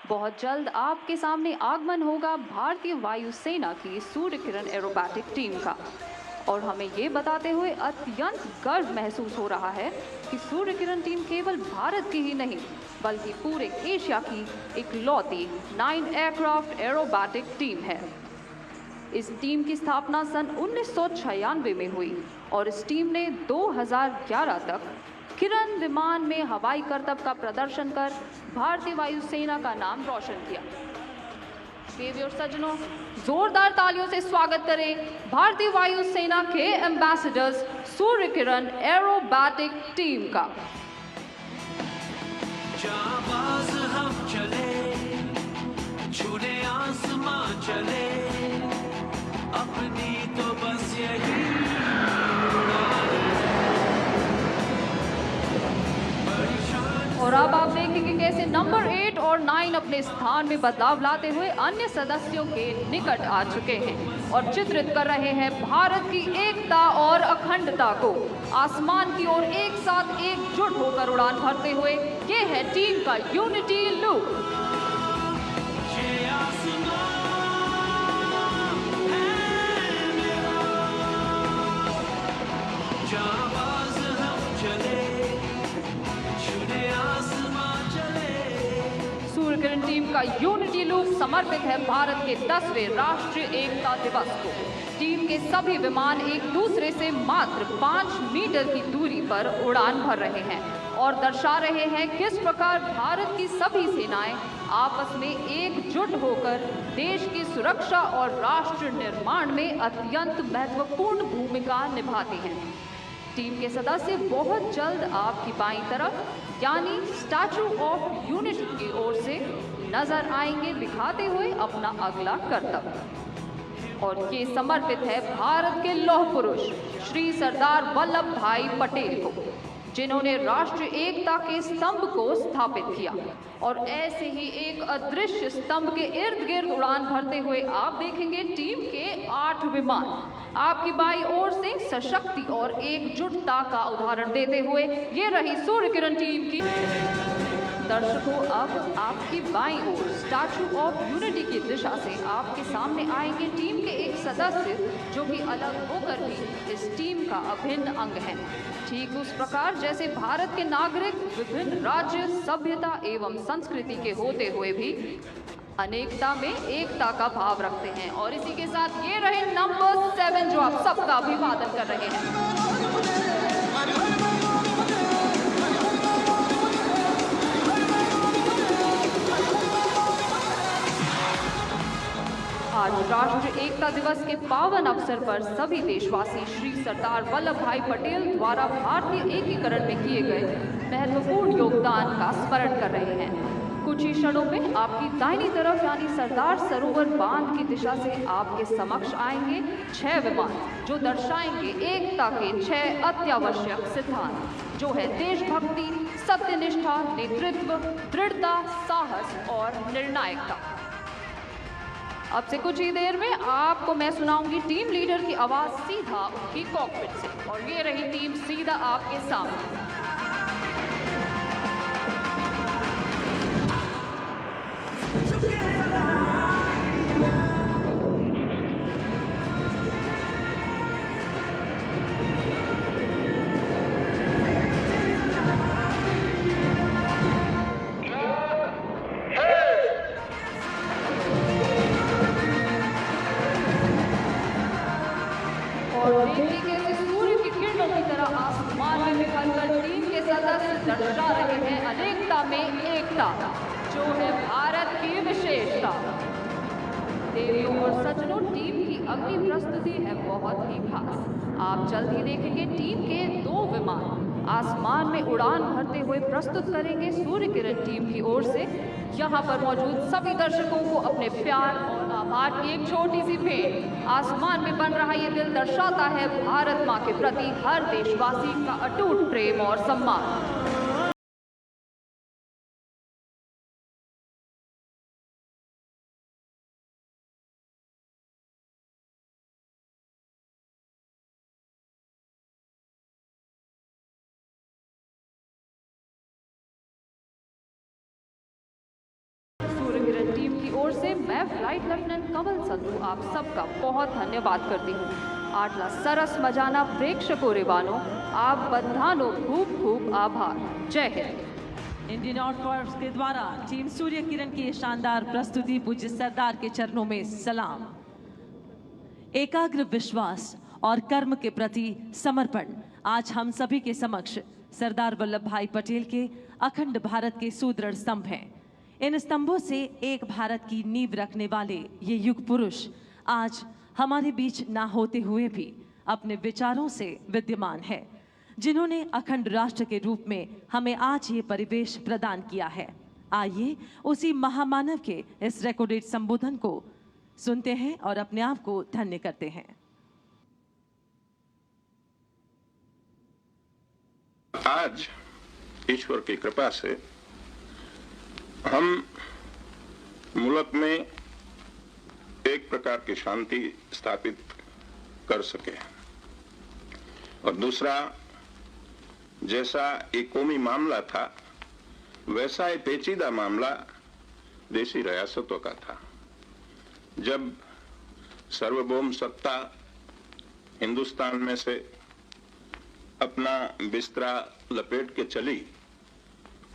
बहुत जल्द आपके सामने आगमन होगा भारतीय वायुसेना की सूर्य किरण एरोबैटिक टीम का, और हमें ये बताते हुए अत्यंत गर्व महसूस हो रहा है कि सूर्य किरण टीम केवल भारत की ही नहीं बल्कि पूरे एशिया की इकलौती 9 एयरक्राफ्ट एरोबैटिक टीम है। इस टीम की स्थापना सन 1996 में हुई और इस टीम ने 2011 तक किरण विमान में हवाई करतब का प्रदर्शन कर भारतीय वायुसेना का नाम रोशन किया। देवी और सज्जनों, जोरदार तालियों से स्वागत करें भारतीय वायुसेना के ambassadors Surya Kiran aerobatic team का। जाबाज हम चले, छूने आसमां चले, अपनी तो बस यही और अब आप देखेंगे कैसे नंबर 8 और 9 अपने स्थान में बदलाव लाते हुए अन्य सदस्यों के निकट आ चुके हैं और चित्रित कर रहे हैं भारत की एकता और अखंडता को। आसमान की ओर एक साथ एकजुट होकर उड़ान भरते हुए ये है टीम का यूनिटी लुक। ये आसमां है मेरा, जाबाज हम चले, छूने आसमां चले। सूर्य किरण टीम का यूनिटी लुक समर्पित है भारत के 10वें राष्ट्रीय एकता दिवस को। टीम के सभी विमान एक दूसरे से मात्र 5 मीटर की दूरी पर उड़ान भर रहे हैं और दर्शा रहे हैं किस प्रकार भारत की सभी सेनाएं आपस में एकजुट होकर देश की सुरक्षा और राष्ट्र निर्माण में अत्यंत महत्वपूर्ण भूमिका निभाती हैं। टीम के सदस्य बहुत जल्द आपकी बाईं तरफ यानी स्टैचू ऑफ यूनिटी की ओर से नजर आएंगे दिखाते हुए अपना अगला कर्तव्य। और ये समर्पित है भारत के लौह पुरुष श्री सरदार वल्लभ भाई पटेल को, जिन्होंने राष्ट्रीय एकता के स्तंभ को स्थापित किया। और ऐसे ही एक अदृश्य स्तंभ के इर्द गिर्द उड़ान भरते हुए आप देखेंगे टीम के 8 विमान आपकी बाईं ओर से सशक्ति और एकजुटता का उदाहरण देते हुए ये रही सूर्य किरण टीम की। दर्शकों, अब आपकी बाईं ओर स्टैचू ऑफ यूनिटी की दिशा से आपके सामने आएंगे टीम के एक सदस्य जो कि अलग होकर भी इस टीम का अभिन्न अंग है। ठीक उस प्रकार जैसे भारत के नागरिक विभिन्न राज्य, सभ्यता एवं संस्कृति के होते हुए भी अनेकता में एकता का भाव रखते हैं। और इसी के साथ ये रहे नंबर 7 जो आप सबका अभिवादन कर रहे हैं। आज राष्ट्रीय एकता दिवस के पावन अवसर पर सभी देशवासी श्री सरदार वल्लभ भाई पटेल द्वारा भारतीय एकीकरण में किए गए महत्वपूर्ण योगदान का स्मरण कर रहे हैं। कुछ ही क्षणों में आपकी दाहिनी तरफ यानी सरदार सरोवर बांध की दिशा से आपके समक्ष आएंगे 6 विमान जो दर्शाएंगे एकता के 6 अत्यावश्यक सिद्धांत जो है देशभक्ति, सत्यनिष्ठा, नेतृत्व, दृढ़ता, साहस और निर्णायकता। अब से कुछ ही देर में आपको मैं सुनाऊंगी टीम लीडर की आवाज सीधा उनकी कॉकपिट से और ये रही टीम सीधा आपके सामने। दर्शा रहे हैं अनेकता में एकता जो है भारत की विशेषता। देवियों और सज्जनों, टीम की अगली प्रस्तुति है बहुत ही खास। आप जल्द ही देखेंगे टीम के 2 विमान आसमान में उड़ान भरते हुए प्रस्तुत करेंगे सूर्य किरण टीम की ओर से। यहाँ पर मौजूद सभी दर्शकों को अपने प्यार और आभार की एक छोटी सी भेंट। आसमान में बन रहा ये दिल दर्शाता है भारत माँ के प्रति हर देशवासी का अटूट प्रेम और सम्मान। टीम की ओर से मैं फ्लाइट लेफ्टिनेंट कमल संधू आप सबका बहुत धन्यवाद करती हूँ। आटला सरस मजाना प्रेक्षकों रेवानो आप बधानो खूब खूब आभार। जय हिंद। इंडियन आर्टवर्क्स के द्वारा टीम सूर्य किरण की शानदार प्रस्तुति पूज्य सरदार के चरणों में सलाम। एकाग्र विश्वास और कर्म के प्रति समर्पण आज हम सभी के समक्ष सरदार वल्लभ भाई पटेल के अखंड भारत के सुदृढ़ स्तंभ हैं। इन स्तंभों से एक भारत की नींव रखने वाले ये युग पुरुष आज हमारे बीच ना होते हुए भी अपने विचारों से विद्यमान है। जिन्होंने अखंड राष्ट्र के रूप में हमें आज ये परिवेश प्रदान किया है। आइए उसी महामानव के इस रिकॉर्डेड संबोधन को सुनते हैं और अपने आप को धन्य करते हैं। आज ईश्वर की कृपा से हम मुल्क में एक प्रकार की शांति स्थापित कर सके और दूसरा, जैसा एक कौमी मामला था वैसा एक पेचीदा मामला देशी रियासतों का था। जब सार्वभौम सत्ता हिंदुस्तान में से अपना बिस्तरा लपेट के चली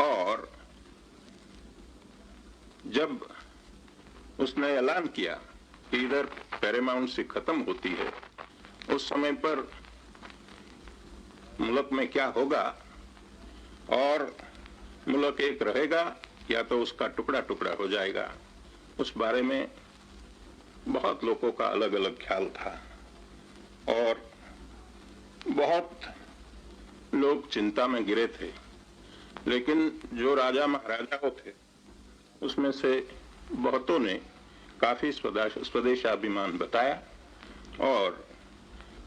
और जब उसने ऐलान किया कि इधर पैरामाउंसी खत्म होती है, उस समय पर मुल्क में क्या होगा और मुल्क एक रहेगा या तो उसका टुकड़ा टुकड़ा हो जाएगा, उस बारे में बहुत लोगों का अलग अलग ख्याल था और बहुत लोग चिंता में गिरे थे। लेकिन जो राजा महाराजाओं थे उसमें से बहुतों ने काफी स्वदेशाभिमान बताया और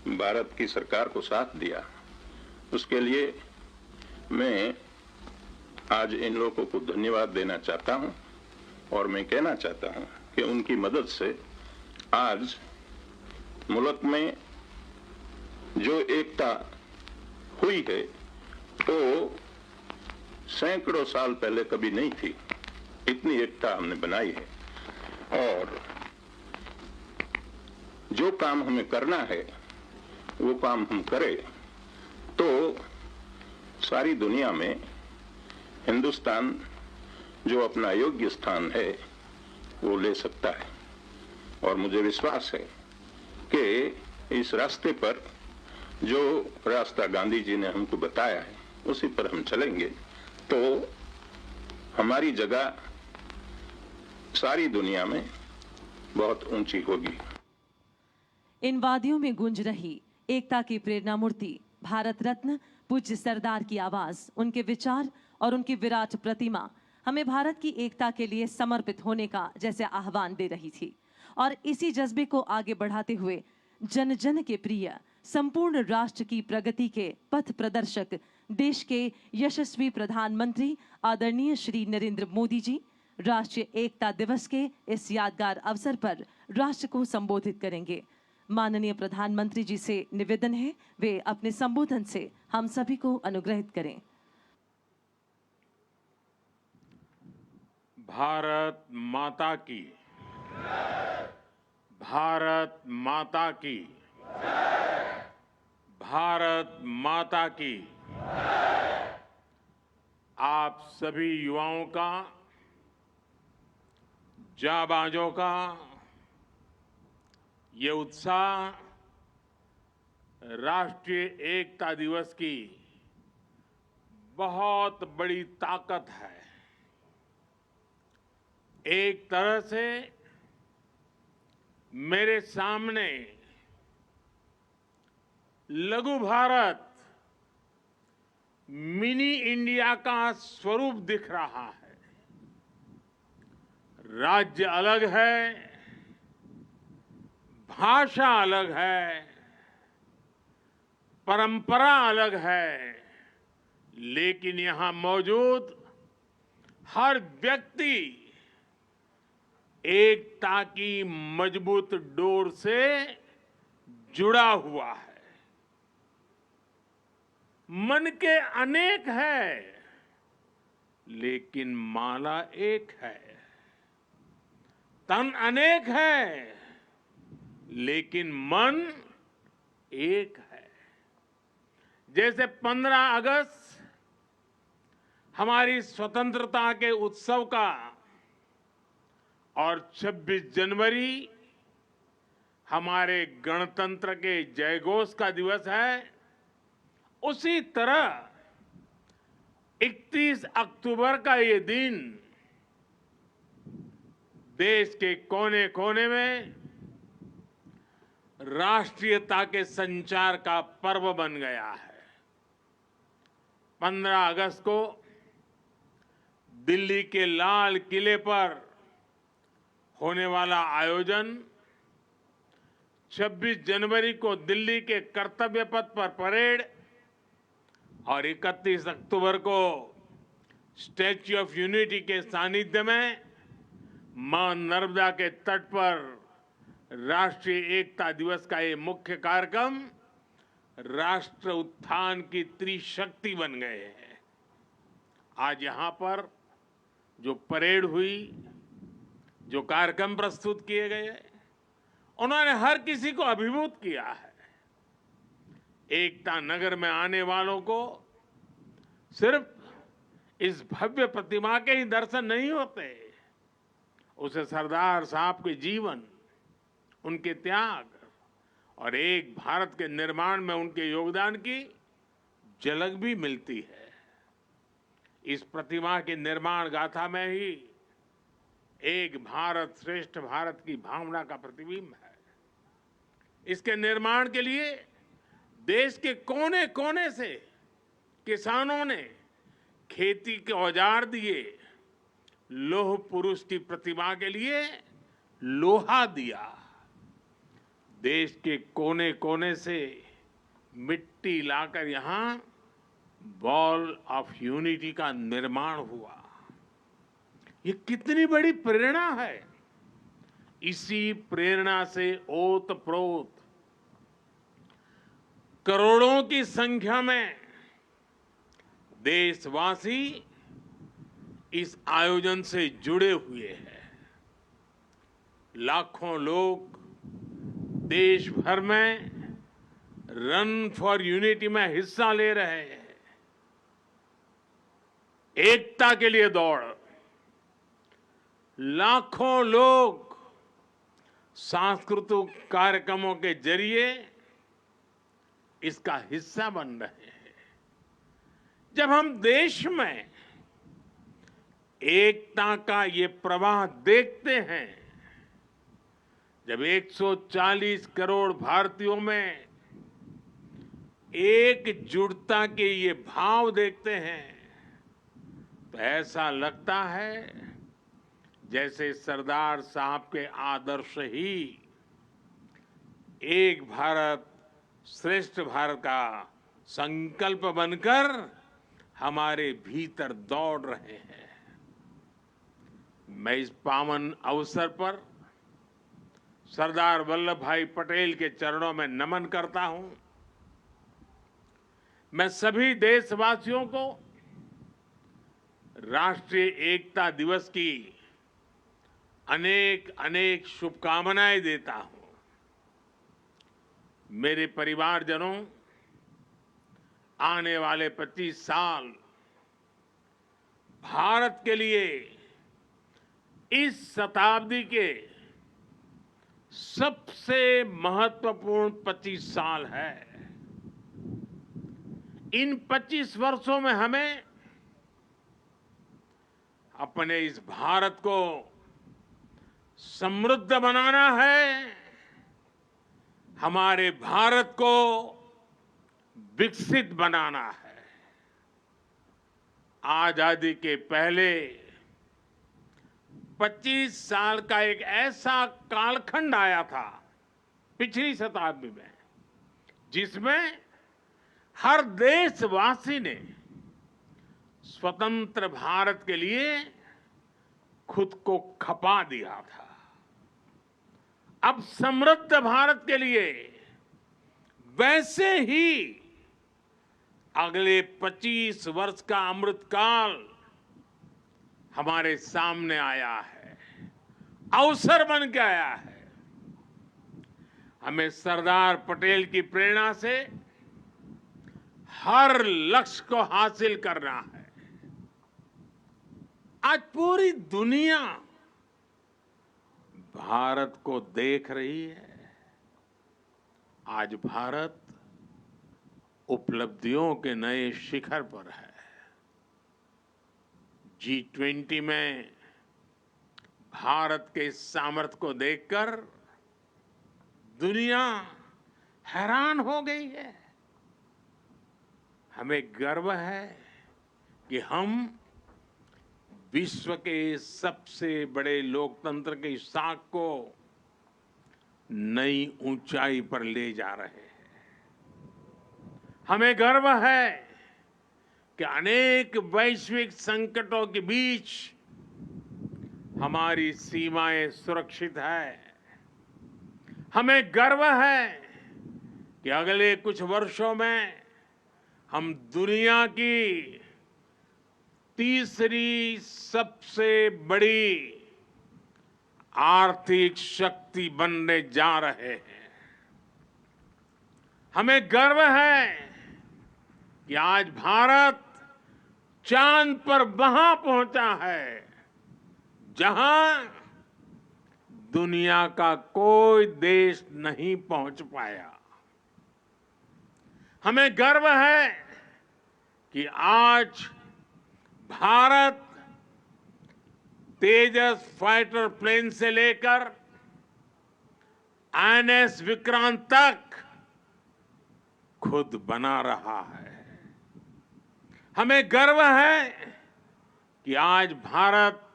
भारत की सरकार को साथ दिया। उसके लिए मैं आज इन लोगों को धन्यवाद देना चाहता हूं और मैं कहना चाहता हूं कि उनकी मदद से आज मुल्क में जो एकता हुई है वो सैकड़ों साल पहले कभी नहीं थी। इतनी एकता हमने बनाई है और जो काम हमें करना है वो काम हम करें तो सारी दुनिया में हिंदुस्तान जो अपना योग्य स्थान है वो ले सकता है और मुझे विश्वास है कि इस रास्ते पर जो रास्ता गांधी जी ने हमको बताया है उसी पर हम चलेंगे तो हमारी जगह सारी दुनिया में बहुत ऊंची होगी। इन वादियों में गूंज रही एकता की प्रेरणा मूर्ति भारत रत्न पूज्य सरदार की आवाज, उनके विचार और उनकी विराट प्रतिमा हमें भारत की एकता के लिए समर्पित होने का जैसे आह्वान दे रही थी। और इसी जज्बे को आगे बढ़ाते हुए जन जन के प्रिय, संपूर्ण राष्ट्र की प्रगति के पथ प्रदर्शक, देश के यशस्वी प्रधानमंत्री आदरणीय श्री नरेंद्र मोदी जी राष्ट्रीय एकता दिवस के इस यादगार अवसर पर राष्ट्र को संबोधित करेंगे। माननीय प्रधानमंत्री जी से निवेदन है वे अपने संबोधन से हम सभी को अनुग्रहित करें। भारत माता की, भारत माता की, भारत माता की। आप सभी युवाओं का, जाबाजों का ये उत्साह राष्ट्रीय एकता दिवस की बहुत बड़ी ताकत है। एक तरह से मेरे सामने लघु भारत, मिनी इंडिया का स्वरूप दिख रहा है। राज्य अलग है, भाषा अलग है, परंपरा अलग है, लेकिन यहां मौजूद हर व्यक्ति एकता की मजबूत डोर से जुड़ा हुआ है। मन के अनेक है, लेकिन माला एक है। तन अनेक है, लेकिन मन एक है। जैसे 15 अगस्त हमारी स्वतंत्रता के उत्सव का और 26 जनवरी हमारे गणतंत्र के जयघोष का दिवस है, उसी तरह 31 अक्टूबर का ये दिन देश के कोने कोने में राष्ट्रीयता के संचार का पर्व बन गया है। 15 अगस्त को दिल्ली के लाल किले पर होने वाला आयोजन, 26 जनवरी को दिल्ली के कर्तव्य पथ पर परेड और 31 अक्टूबर को स्टैच्यू ऑफ यूनिटी के सानिध्य में मां नर्मदा के तट पर राष्ट्रीय एकता दिवस का ये मुख्य कार्यक्रम राष्ट्र उत्थान की त्रिशक्ति बन गए हैं। आज यहां पर जो परेड हुई, जो कार्यक्रम प्रस्तुत किए गए, उन्होंने हर किसी को अभिभूत किया है। एकता नगर में आने वालों को सिर्फ इस भव्य प्रतिमा के ही दर्शन नहीं होते, उसे सरदार साहब के जीवन, उनके त्याग और एक भारत के निर्माण में उनके योगदान की झलक भी मिलती है। इस प्रतिमा के निर्माण गाथा में ही एक भारत श्रेष्ठ भारत की भावना का प्रतिबिंब है। इसके निर्माण के लिए देश के कोने कोने से किसानों ने खेती के औजार दिए, लौह पुरुष की प्रतिमा के लिए लोहा दिया। देश के कोने कोने से मिट्टी लाकर यहां वॉल ऑफ यूनिटी का निर्माण हुआ। ये कितनी बड़ी प्रेरणा है। इसी प्रेरणा से ओतप्रोत करोड़ों की संख्या में देशवासी इस आयोजन से जुड़े हुए हैं। लाखों लोग देश भर में रन फॉर यूनिटी में हिस्सा ले रहे हैं। एकता के लिए दौड़, लाखों लोग सांस्कृतिक कार्यक्रमों के जरिए इसका हिस्सा बन रहे हैं। जब हम देश में एकता का ये प्रवाह देखते हैं, जब 140 करोड़ भारतीयों में एकजुटता के ये भाव देखते हैं, तो ऐसा लगता है जैसे सरदार साहब के आदर्श ही एक भारत श्रेष्ठ भारत का संकल्प बनकर हमारे भीतर दौड़ रहे हैं। मैं इस पावन अवसर पर सरदार वल्लभ भाई पटेल के चरणों में नमन करता हूं। मैं सभी देशवासियों को राष्ट्रीय एकता दिवस की अनेक अनेक शुभकामनाएं देता हूं। मेरे परिवारजनों, आने वाले 25 साल भारत के लिए इस शताब्दी के सबसे महत्वपूर्ण 25 साल है। इन 25 वर्षों में हमें अपने इस भारत को समृद्ध बनाना है, हमारे भारत को विकसित बनाना है। आजादी के पहले 25 साल का एक ऐसा कालखंड आया था पिछली शताब्दी में, जिसमें हर देशवासी ने स्वतंत्र भारत के लिए खुद को खपा दिया था। अब समृद्ध भारत के लिए वैसे ही अगले 25 वर्ष का अमृतकाल हमारे सामने आया है, अवसर बन के आया है। हमें सरदार पटेल की प्रेरणा से हर लक्ष्य को हासिल करना है। आज पूरी दुनिया भारत को देख रही है। आज भारत उपलब्धियों के नए शिखर पर है। G20 में भारत के सामर्थ्य को देखकर दुनिया हैरान हो गई है। हमें गर्व है कि हम विश्व के सबसे बड़े लोकतंत्र की साख को नई ऊंचाई पर ले जा रहे हैं। हमें गर्व है कि अनेक वैश्विक संकटों के बीच हमारी सीमाएं सुरक्षित है। हमें गर्व है कि अगले कुछ वर्षों में हम दुनिया की तीसरी सबसे बड़ी आर्थिक शक्ति बनने जा रहे हैं। हमें गर्व है कि आज भारत चांद पर वहां पहुंचा है जहां दुनिया का कोई देश नहीं पहुंच पाया। हमें गर्व है कि आज भारत तेजस फाइटर प्लेन से लेकर आईएनएस विक्रांत तक खुद बना रहा है। हमें गर्व है कि आज भारत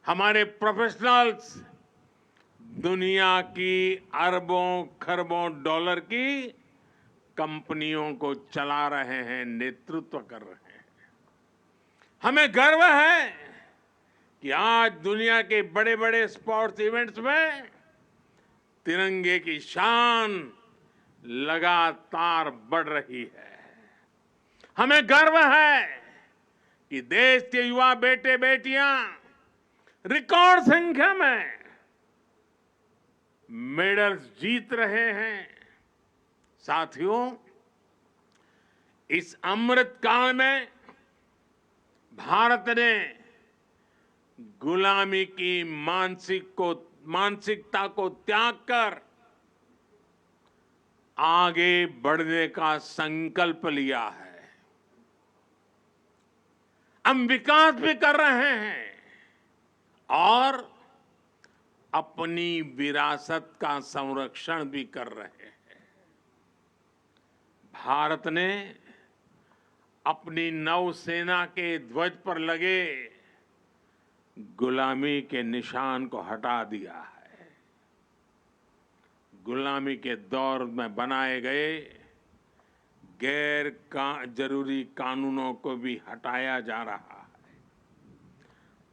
हमारे प्रोफेशनल्स दुनिया की अरबों खरबों डॉलर की कंपनियों को चला रहे हैं, नेतृत्व कर रहे हैं। हमें गर्व है कि आज दुनिया के बड़े बड़े स्पोर्ट्स इवेंट्स में तिरंगे की शान लगातार बढ़ रही है। हमें गर्व है कि देश के युवा बेटे बेटियां रिकॉर्ड संख्या में मेडल्स जीत रहे हैं। साथियों, इस अमृत काल में भारत ने गुलामी की मानसिकता को त्याग कर आगे बढ़ने का संकल्प लिया है। हम विकास भी कर रहे हैं और अपनी विरासत का संरक्षण भी कर रहे हैं। भारत ने अपनी नौसेना के ध्वज पर लगे गुलामी के निशान को हटा दिया है। गुलामी के दौर में बनाए गए जरूरी कानूनों को भी हटाया जा रहा है।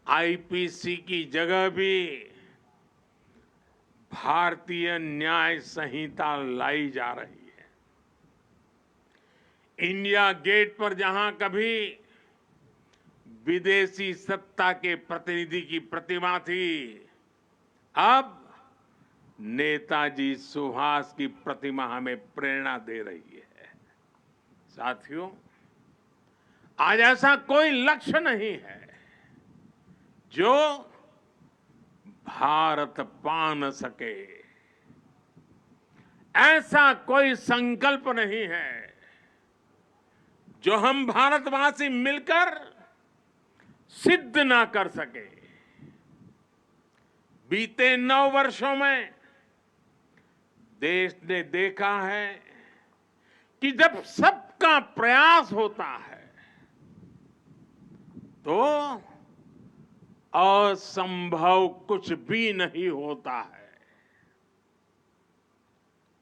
आईपीसी की जगह भी भारतीय न्याय संहिता लाई जा रही है। इंडिया गेट पर जहां कभी विदेशी सत्ता के प्रतिनिधि की प्रतिमा थी, अब नेताजी सुभाष की प्रतिमा हमें प्रेरणा दे रही है। साथियों, आज ऐसा कोई लक्ष्य नहीं है जो भारत पा न सके। ऐसा कोई संकल्प नहीं है जो हम भारतवासी मिलकर सिद्ध ना कर सके। बीते 9 वर्षों में देश ने देखा है कि जब सबका प्रयास होता है तो असंभव कुछ भी नहीं होता है।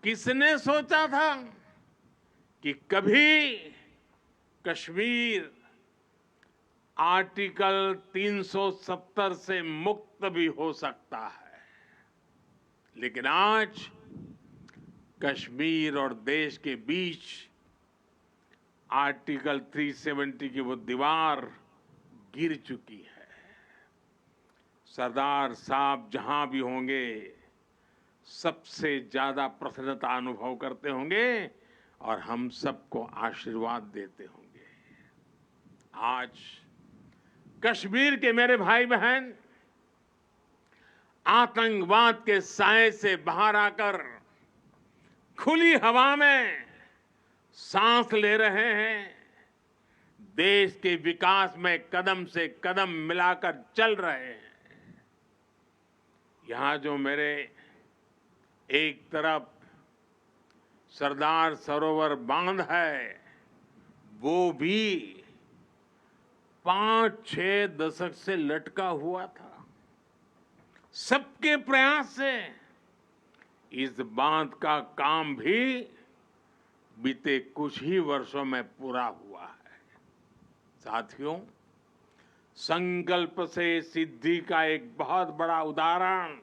किसने सोचा था कि कभी कश्मीर आर्टिकल 370 से मुक्त भी हो सकता है। लेकिन आज कश्मीर और देश के बीच आर्टिकल 370 की वो दीवार गिर चुकी है। सरदार साहब जहां भी होंगे सबसे ज्यादा प्रसन्नता अनुभव करते होंगे और हम सबको आशीर्वाद देते होंगे। आज कश्मीर के मेरे भाई बहन आतंकवाद के साए से बाहर आकर खुली हवा में सांस ले रहे हैं, देश के विकास में कदम से कदम मिलाकर चल रहे हैं। यहां जो मेरे एक तरफ सरदार सरोवर बांध है, वो भी 5-6 दशक से लटका हुआ था। सबके प्रयास से इस बांध का काम भी बीते कुछ ही वर्षों में पूरा हुआ है। साथियों, संकल्प से सिद्धि का एक बहुत बड़ा उदाहरण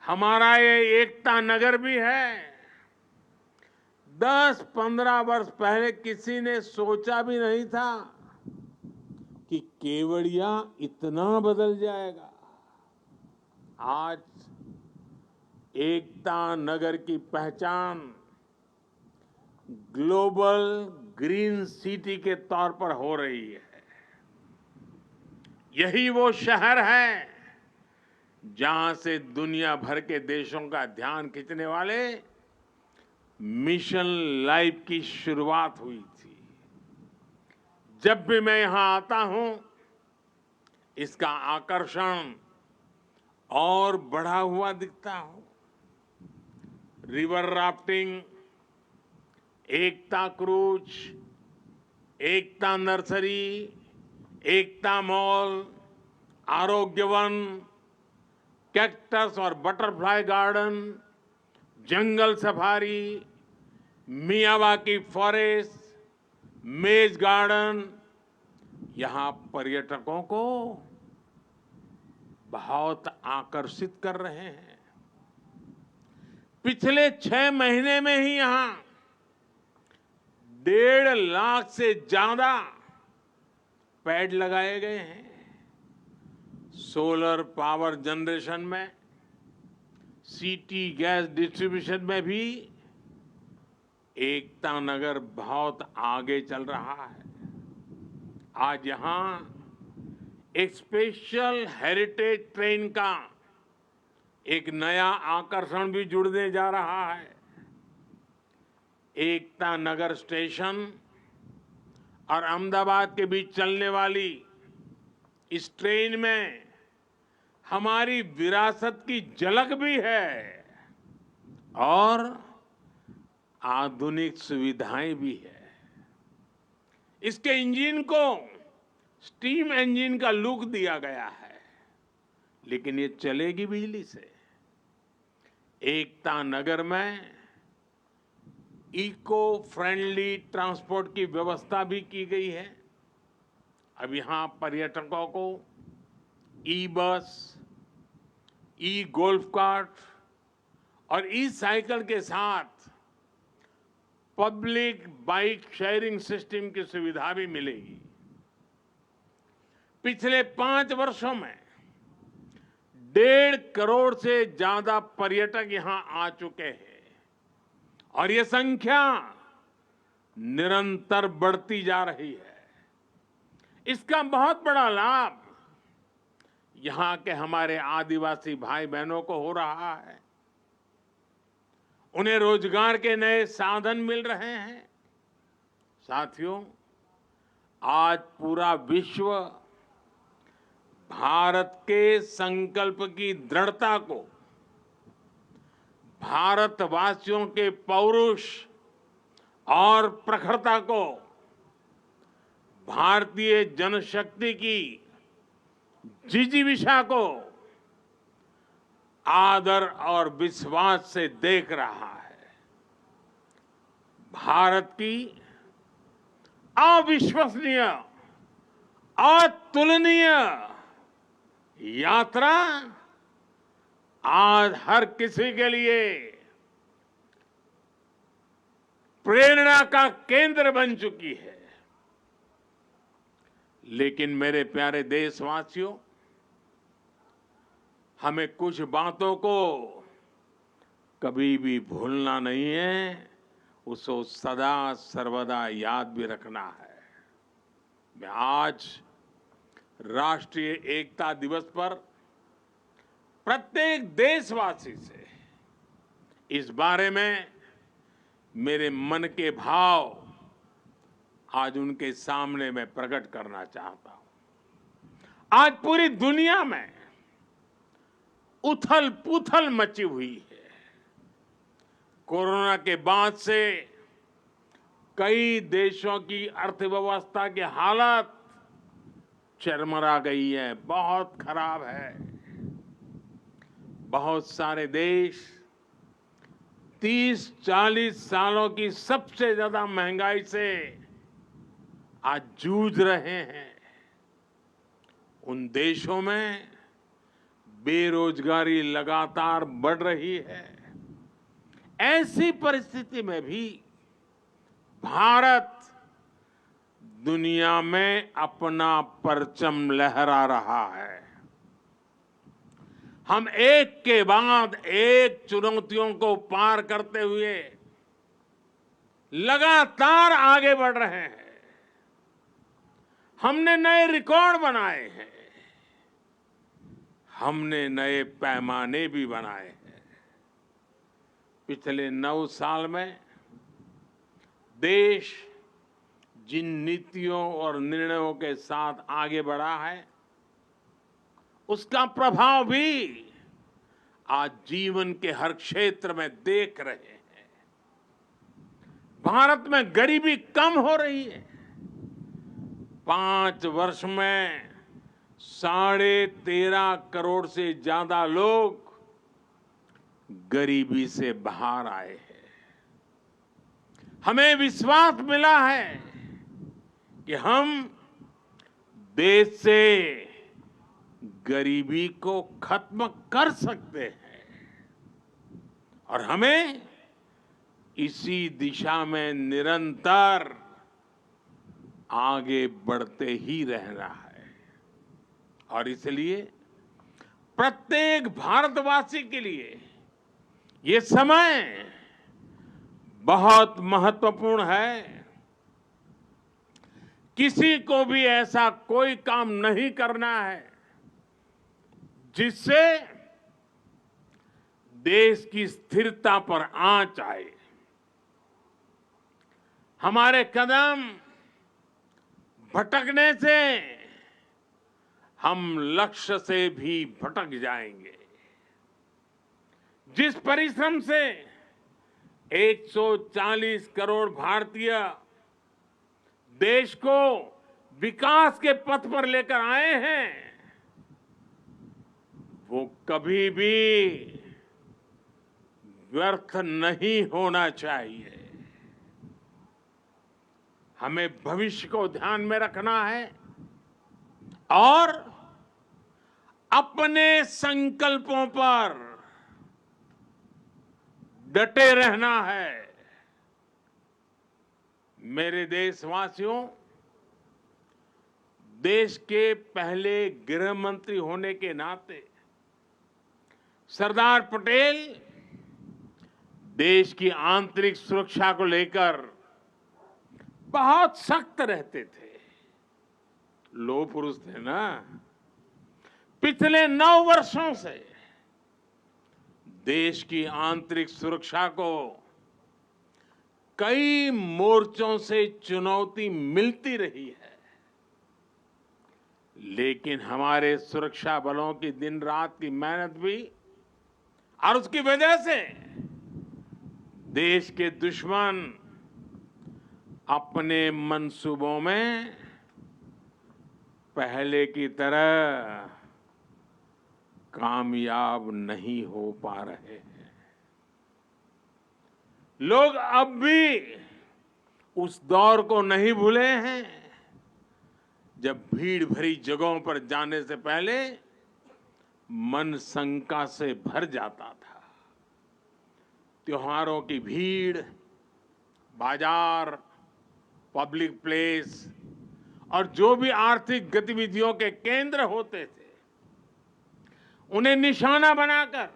हमारा ये एकता नगर भी है। 10-15 वर्ष पहले किसी ने सोचा भी नहीं था कि केवड़िया इतना बदल जाएगा। आज एकता नगर की पहचान ग्लोबल ग्रीन सिटी के तौर पर हो रही है। यही वो शहर है जहां से दुनिया भर के देशों का ध्यान खींचने वाले मिशन लाइफ की शुरुआत हुई थी। जब भी मैं यहां आता हूं, इसका आकर्षण और बढ़ा हुआ दिखता हूं। रिवर राफ्टिंग, एकता क्रूज, एकता नर्सरी, एकता मॉल, आरोग्य वन, कैक्टस और बटरफ्लाई गार्डन, जंगल सफारी, मियावाकी फॉरेस्ट, मेज गार्डन, यहां पर्यटकों को बहुत आकर्षित कर रहे हैं। पिछले 6 महीने में ही यहां 1.5 लाख से ज्यादा पेड़ लगाए गए हैं। सोलर पावर जनरेशन में, सिटी गैस डिस्ट्रीब्यूशन में भी एकता नगर बहुत आगे चल रहा है। आज यहां एक स्पेशल हेरिटेज ट्रेन का एक नया आकर्षण भी जुड़ने जा रहा है। एकता नगर स्टेशन और अहमदाबाद के बीच चलने वाली इस ट्रेन में हमारी विरासत की झलक भी है और आधुनिक सुविधाएं भी है। इसके इंजन को स्टीम इंजन का लुक दिया गया है, लेकिन ये चलेगी बिजली से। एकता नगर में इको फ्रेंडली ट्रांसपोर्ट की व्यवस्था भी की गई है। अब यहां पर्यटकों को ई बस, ई गोल्फ कार्ट और ई साइकिल के साथ पब्लिक बाइक शेयरिंग सिस्टम की सुविधा भी मिलेगी। पिछले 5 वर्षों में 1.5 करोड़ से ज्यादा पर्यटक यहां आ चुके हैं और ये संख्या निरंतर बढ़ती जा रही है। इसका बहुत बड़ा लाभ यहां के हमारे आदिवासी भाई बहनों को हो रहा है। उन्हें रोजगार के नए साधन मिल रहे हैं। साथियों, आज पूरा विश्व भारत के संकल्प की दृढ़ता को, भारतवासियों के पौरुष और प्रखरता को, भारतीय जनशक्ति की जिजीविषा को आदर और विश्वास से देख रहा है। भारत की अविश्वसनीय, अतुलनीय यात्रा आज हर किसी के लिए प्रेरणा का केंद्र बन चुकी है। लेकिन मेरे प्यारे देशवासियों, हमें कुछ बातों को कभी भी भूलना नहीं है, उसको सदा सर्वदा याद भी रखना है। मैं आज राष्ट्रीय एकता दिवस पर प्रत्येक देशवासी से इस बारे में मेरे मन के भाव आज उनके सामने मैं प्रकट करना चाहता हूं। आज पूरी दुनिया में उथल पुथल मची हुई है। कोरोना के बाद से कई देशों की अर्थव्यवस्था की हालत चरमरा गई है, बहुत खराब है। बहुत सारे देश 30-40 सालों की सबसे ज्यादा महंगाई से आज जूझ रहे हैं। उन देशों में बेरोजगारी लगातार बढ़ रही है। ऐसी परिस्थिति में भी भारत दुनिया में अपना परचम लहरा रहा है। हम एक के बाद एक चुनौतियों को पार करते हुए लगातार आगे बढ़ रहे हैं। हमने नए रिकॉर्ड बनाए हैं, हमने नए पैमाने भी बनाए हैं। पिछले 9 साल में देश जिन नीतियों और निर्णयों के साथ आगे बढ़ा है, उसका प्रभाव भी आज जीवन के हर क्षेत्र में देख रहे हैं। भारत में गरीबी कम हो रही है। 5 वर्ष में 13.5 करोड़ से ज्यादा लोग गरीबी से बाहर आए हैं। हमें विश्वास मिला है कि हम देश से गरीबी को खत्म कर सकते हैं और हमें इसी दिशा में निरंतर आगे बढ़ते ही रहना है। और इसलिए प्रत्येक भारतवासी के लिए ये समय बहुत महत्वपूर्ण है। किसी को भी ऐसा कोई काम नहीं करना है जिससे देश की स्थिरता पर आंच आए। हमारे कदम भटकने से हम लक्ष्य से भी भटक जाएंगे। जिस परिश्रम से 140 करोड़ भारतीय देश को विकास के पथ पर लेकर आए हैं, वो कभी भी व्यर्थ नहीं होना चाहिए। हमें भविष्य को ध्यान में रखना है और अपने संकल्पों पर डटे रहना है। मेरे देशवासियों, देश के पहले गृह मंत्री होने के नाते सरदार पटेल देश की आंतरिक सुरक्षा को लेकर बहुत सख्त रहते थे। लोह पुरुष थे ना। पिछले 9 वर्षों से देश की आंतरिक सुरक्षा को कई मोर्चों से चुनौती मिलती रही है, लेकिन हमारे सुरक्षा बलों की दिन रात की मेहनत भी और उसकी वजह से देश के दुश्मन अपने मंसूबों में पहले की तरह कामयाब नहीं हो पा रहे हैं। लोग अब भी उस दौर को नहीं भूले हैं जब भीड़ भरी जगहों पर जाने से पहले मन शंका से भर जाता था। त्योहारों की भीड़, बाजार, पब्लिक प्लेस और जो भी आर्थिक गतिविधियों के केंद्र होते थे, उन्हें निशाना बनाकर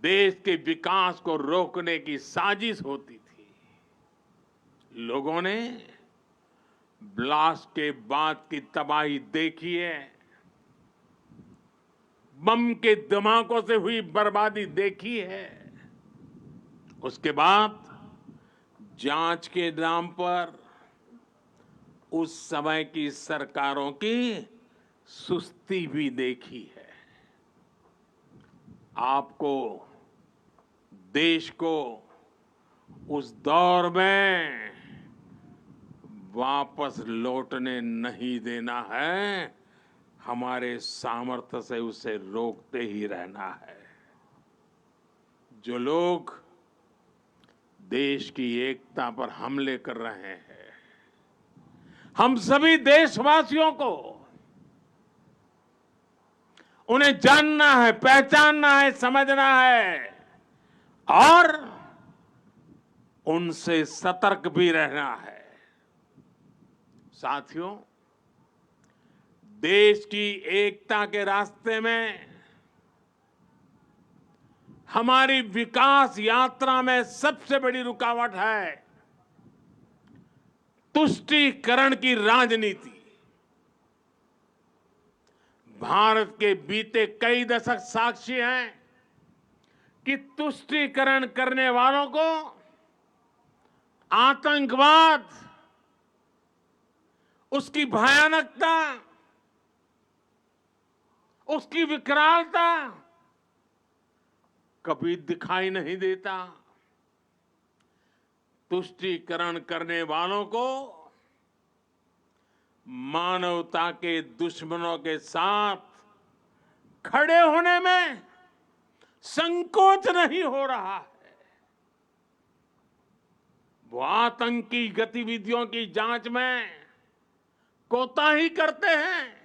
देश के विकास को रोकने की साजिश होती थी। लोगों ने ब्लास्ट के बाद की तबाही देखी है, बम के धमाकों से हुई बर्बादी देखी है। उसके बाद जांच के नाम पर उस समय की सरकारों की सुस्ती भी देखी है। आपको, देश को उस दौर में वापस लौटने नहीं देना है, हमारे सामर्थ्य से उसे रोकते ही रहना है। जो लोग देश की एकता पर हमले कर रहे हैं, हम सभी देशवासियों को उन्हें जानना है, पहचानना है, समझना है और उनसे सतर्क भी रहना है। साथियों, देश की एकता के रास्ते में हमारी विकास यात्रा में सबसे बड़ी रुकावट है तुष्टीकरण की राजनीति। भारत के बीते कई दशक साक्षी हैं कि तुष्टीकरण करने वालों को आतंकवाद, उसकी भयानकता, उसकी विकरालता कभी दिखाई नहीं देता। तुष्टीकरण करने वालों को मानवता के दुश्मनों के साथ खड़े होने में संकोच नहीं हो रहा है। वो आतंकी गतिविधियों की जांच में कोताही करते हैं,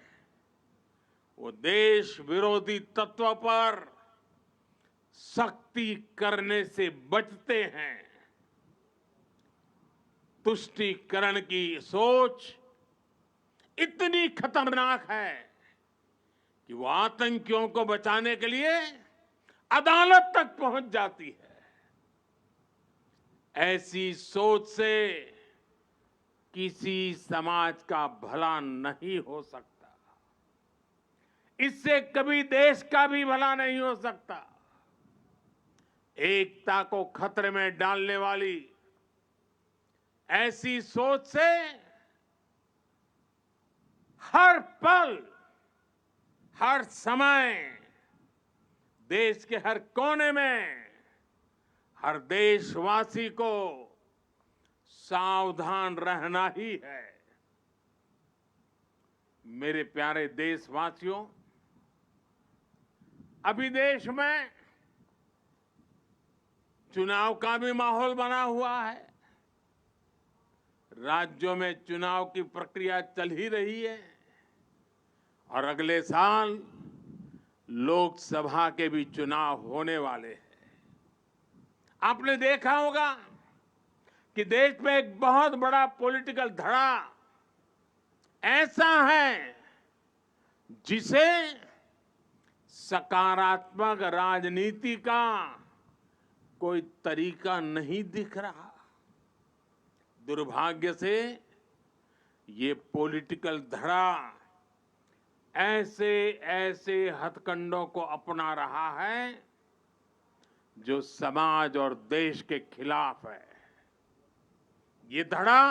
वो देश विरोधी तत्वों पर सख्ती करने से बचते हैं। तुष्टीकरण की सोच इतनी खतरनाक है कि वो आतंकियों को बचाने के लिए अदालत तक पहुंच जाती है। ऐसी सोच से किसी समाज का भला नहीं हो सकता, इससे कभी देश का भी भला नहीं हो सकता। एकता को खतरे में डालने वाली ऐसी सोच से हर पल, हर समय देश के हर कोने में हर देशवासी को सावधान रहना ही है। मेरे प्यारे देशवासियों, अभी देश में चुनाव का भी माहौल बना हुआ है। राज्यों में चुनाव की प्रक्रिया चल ही रही है और अगले साल लोकसभा के भी चुनाव होने वाले हैं। आपने देखा होगा कि देश में एक बहुत बड़ा पॉलिटिकल धड़ा ऐसा है जिसे सकारात्मक राजनीति का कोई तरीका नहीं दिख रहा। दुर्भाग्य से ये पॉलिटिकल धड़ा ऐसे ऐसे हथकंडों को अपना रहा है जो समाज और देश के खिलाफ है। ये धड़ा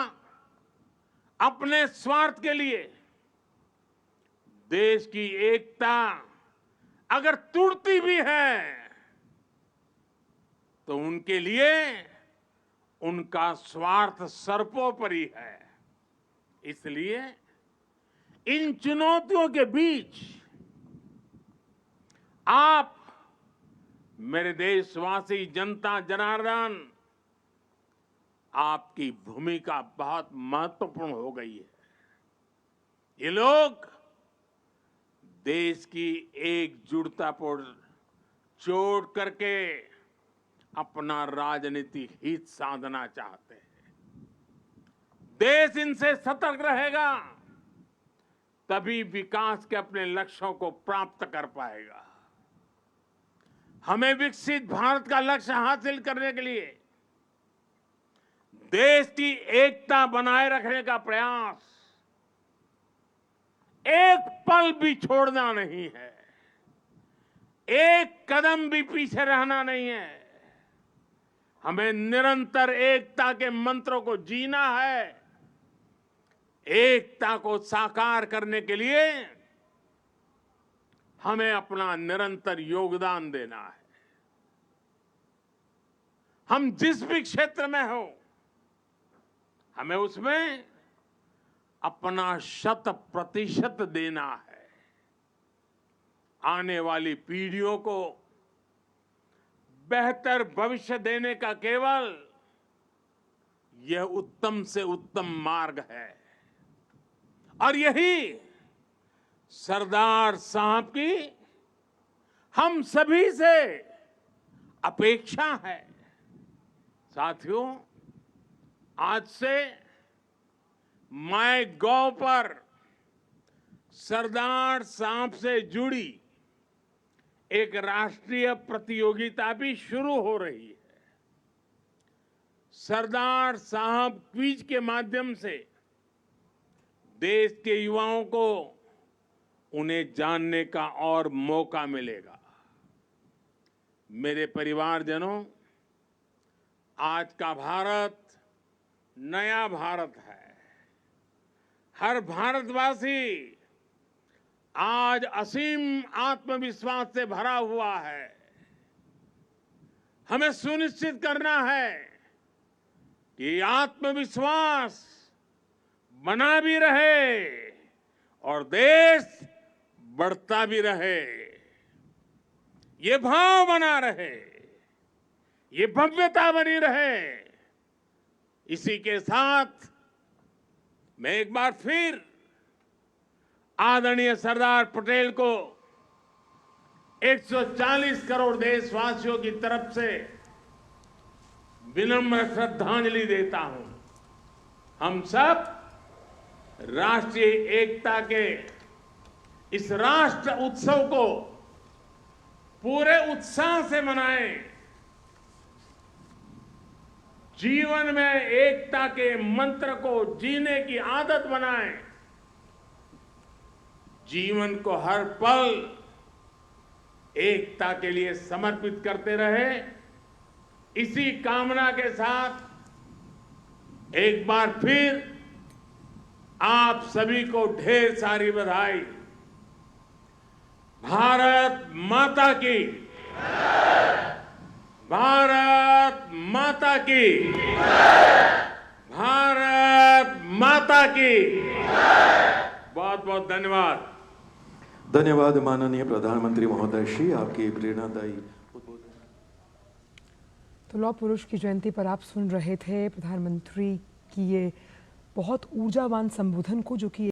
अपने स्वार्थ के लिए देश की एकता अगर टूटती भी है तो उनके लिए उनका स्वार्थ सर्वोपरि है। इसलिए इन चुनौतियों के बीच आप मेरे देशवासी, जनता जनार्दन, आपकी भूमिका बहुत महत्वपूर्ण हो गई है। ये लोग देश की एकजुटता पर चोट करके अपना राजनीतिक हित साधना चाहते हैं। देश इनसे सतर्क रहेगा तभी विकास के अपने लक्ष्यों को प्राप्त कर पाएगा। हमें विकसित भारत का लक्ष्य हासिल करने के लिए देश की एकता बनाए रखने का प्रयास एक पल भी छोड़ना नहीं है, एक कदम भी पीछे रहना नहीं है। हमें निरंतर एकता के मंत्रों को जीना है। एकता को साकार करने के लिए हमें अपना निरंतर योगदान देना है। हम जिस भी क्षेत्र में हो, हमें उसमें अपना 100% देना है। आने वाली पीढ़ियों को बेहतर भविष्य देने का केवल यह उत्तम से उत्तम मार्ग है और यही सरदार साहब की हम सभी से अपेक्षा है। साथियों, आज से MyGov पर सरदार साहब से जुड़ी एक राष्ट्रीय प्रतियोगिता भी शुरू हो रही है। सरदार साहब क्विज के माध्यम से देश के युवाओं को उन्हें जानने का और मौका मिलेगा। मेरे परिवारजनों, आज का भारत नया भारत है। हर भारतवासी आज असीम आत्मविश्वास से भरा हुआ है। हमें सुनिश्चित करना है कि आत्मविश्वास बना भी रहे और देश बढ़ता भी रहे। ये भाव बना रहे, ये भव्यता बनी रहे। इसी के साथ मैं एक बार फिर आदरणीय सरदार पटेल को 140 करोड़ देशवासियों की तरफ से विनम्र श्रद्धांजलि देता हूं। हम सब राष्ट्रीय एकता के इस राष्ट्र उत्सव को पूरे उत्साह से मनाएं। जीवन में एकता के मंत्र को जीने की आदत बनाएं। जीवन को हर पल एकता के लिए समर्पित करते रहे। इसी कामना के साथ एक बार फिर आप सभी को ढेर सारी बधाई। भारत माता की, भारत माता की, भारत माता की। बहुत बहुत धन्यवाद। धन्यवाद माननीय प्रधानमंत्री महोदय श्री, आपकी प्रेरणादायी उद्बोधन। तो लौह पुरुष की जयंती पर आप सुन रहे थे प्रधानमंत्री की ये बहुत ऊर्जावान संबोधन को, जो कि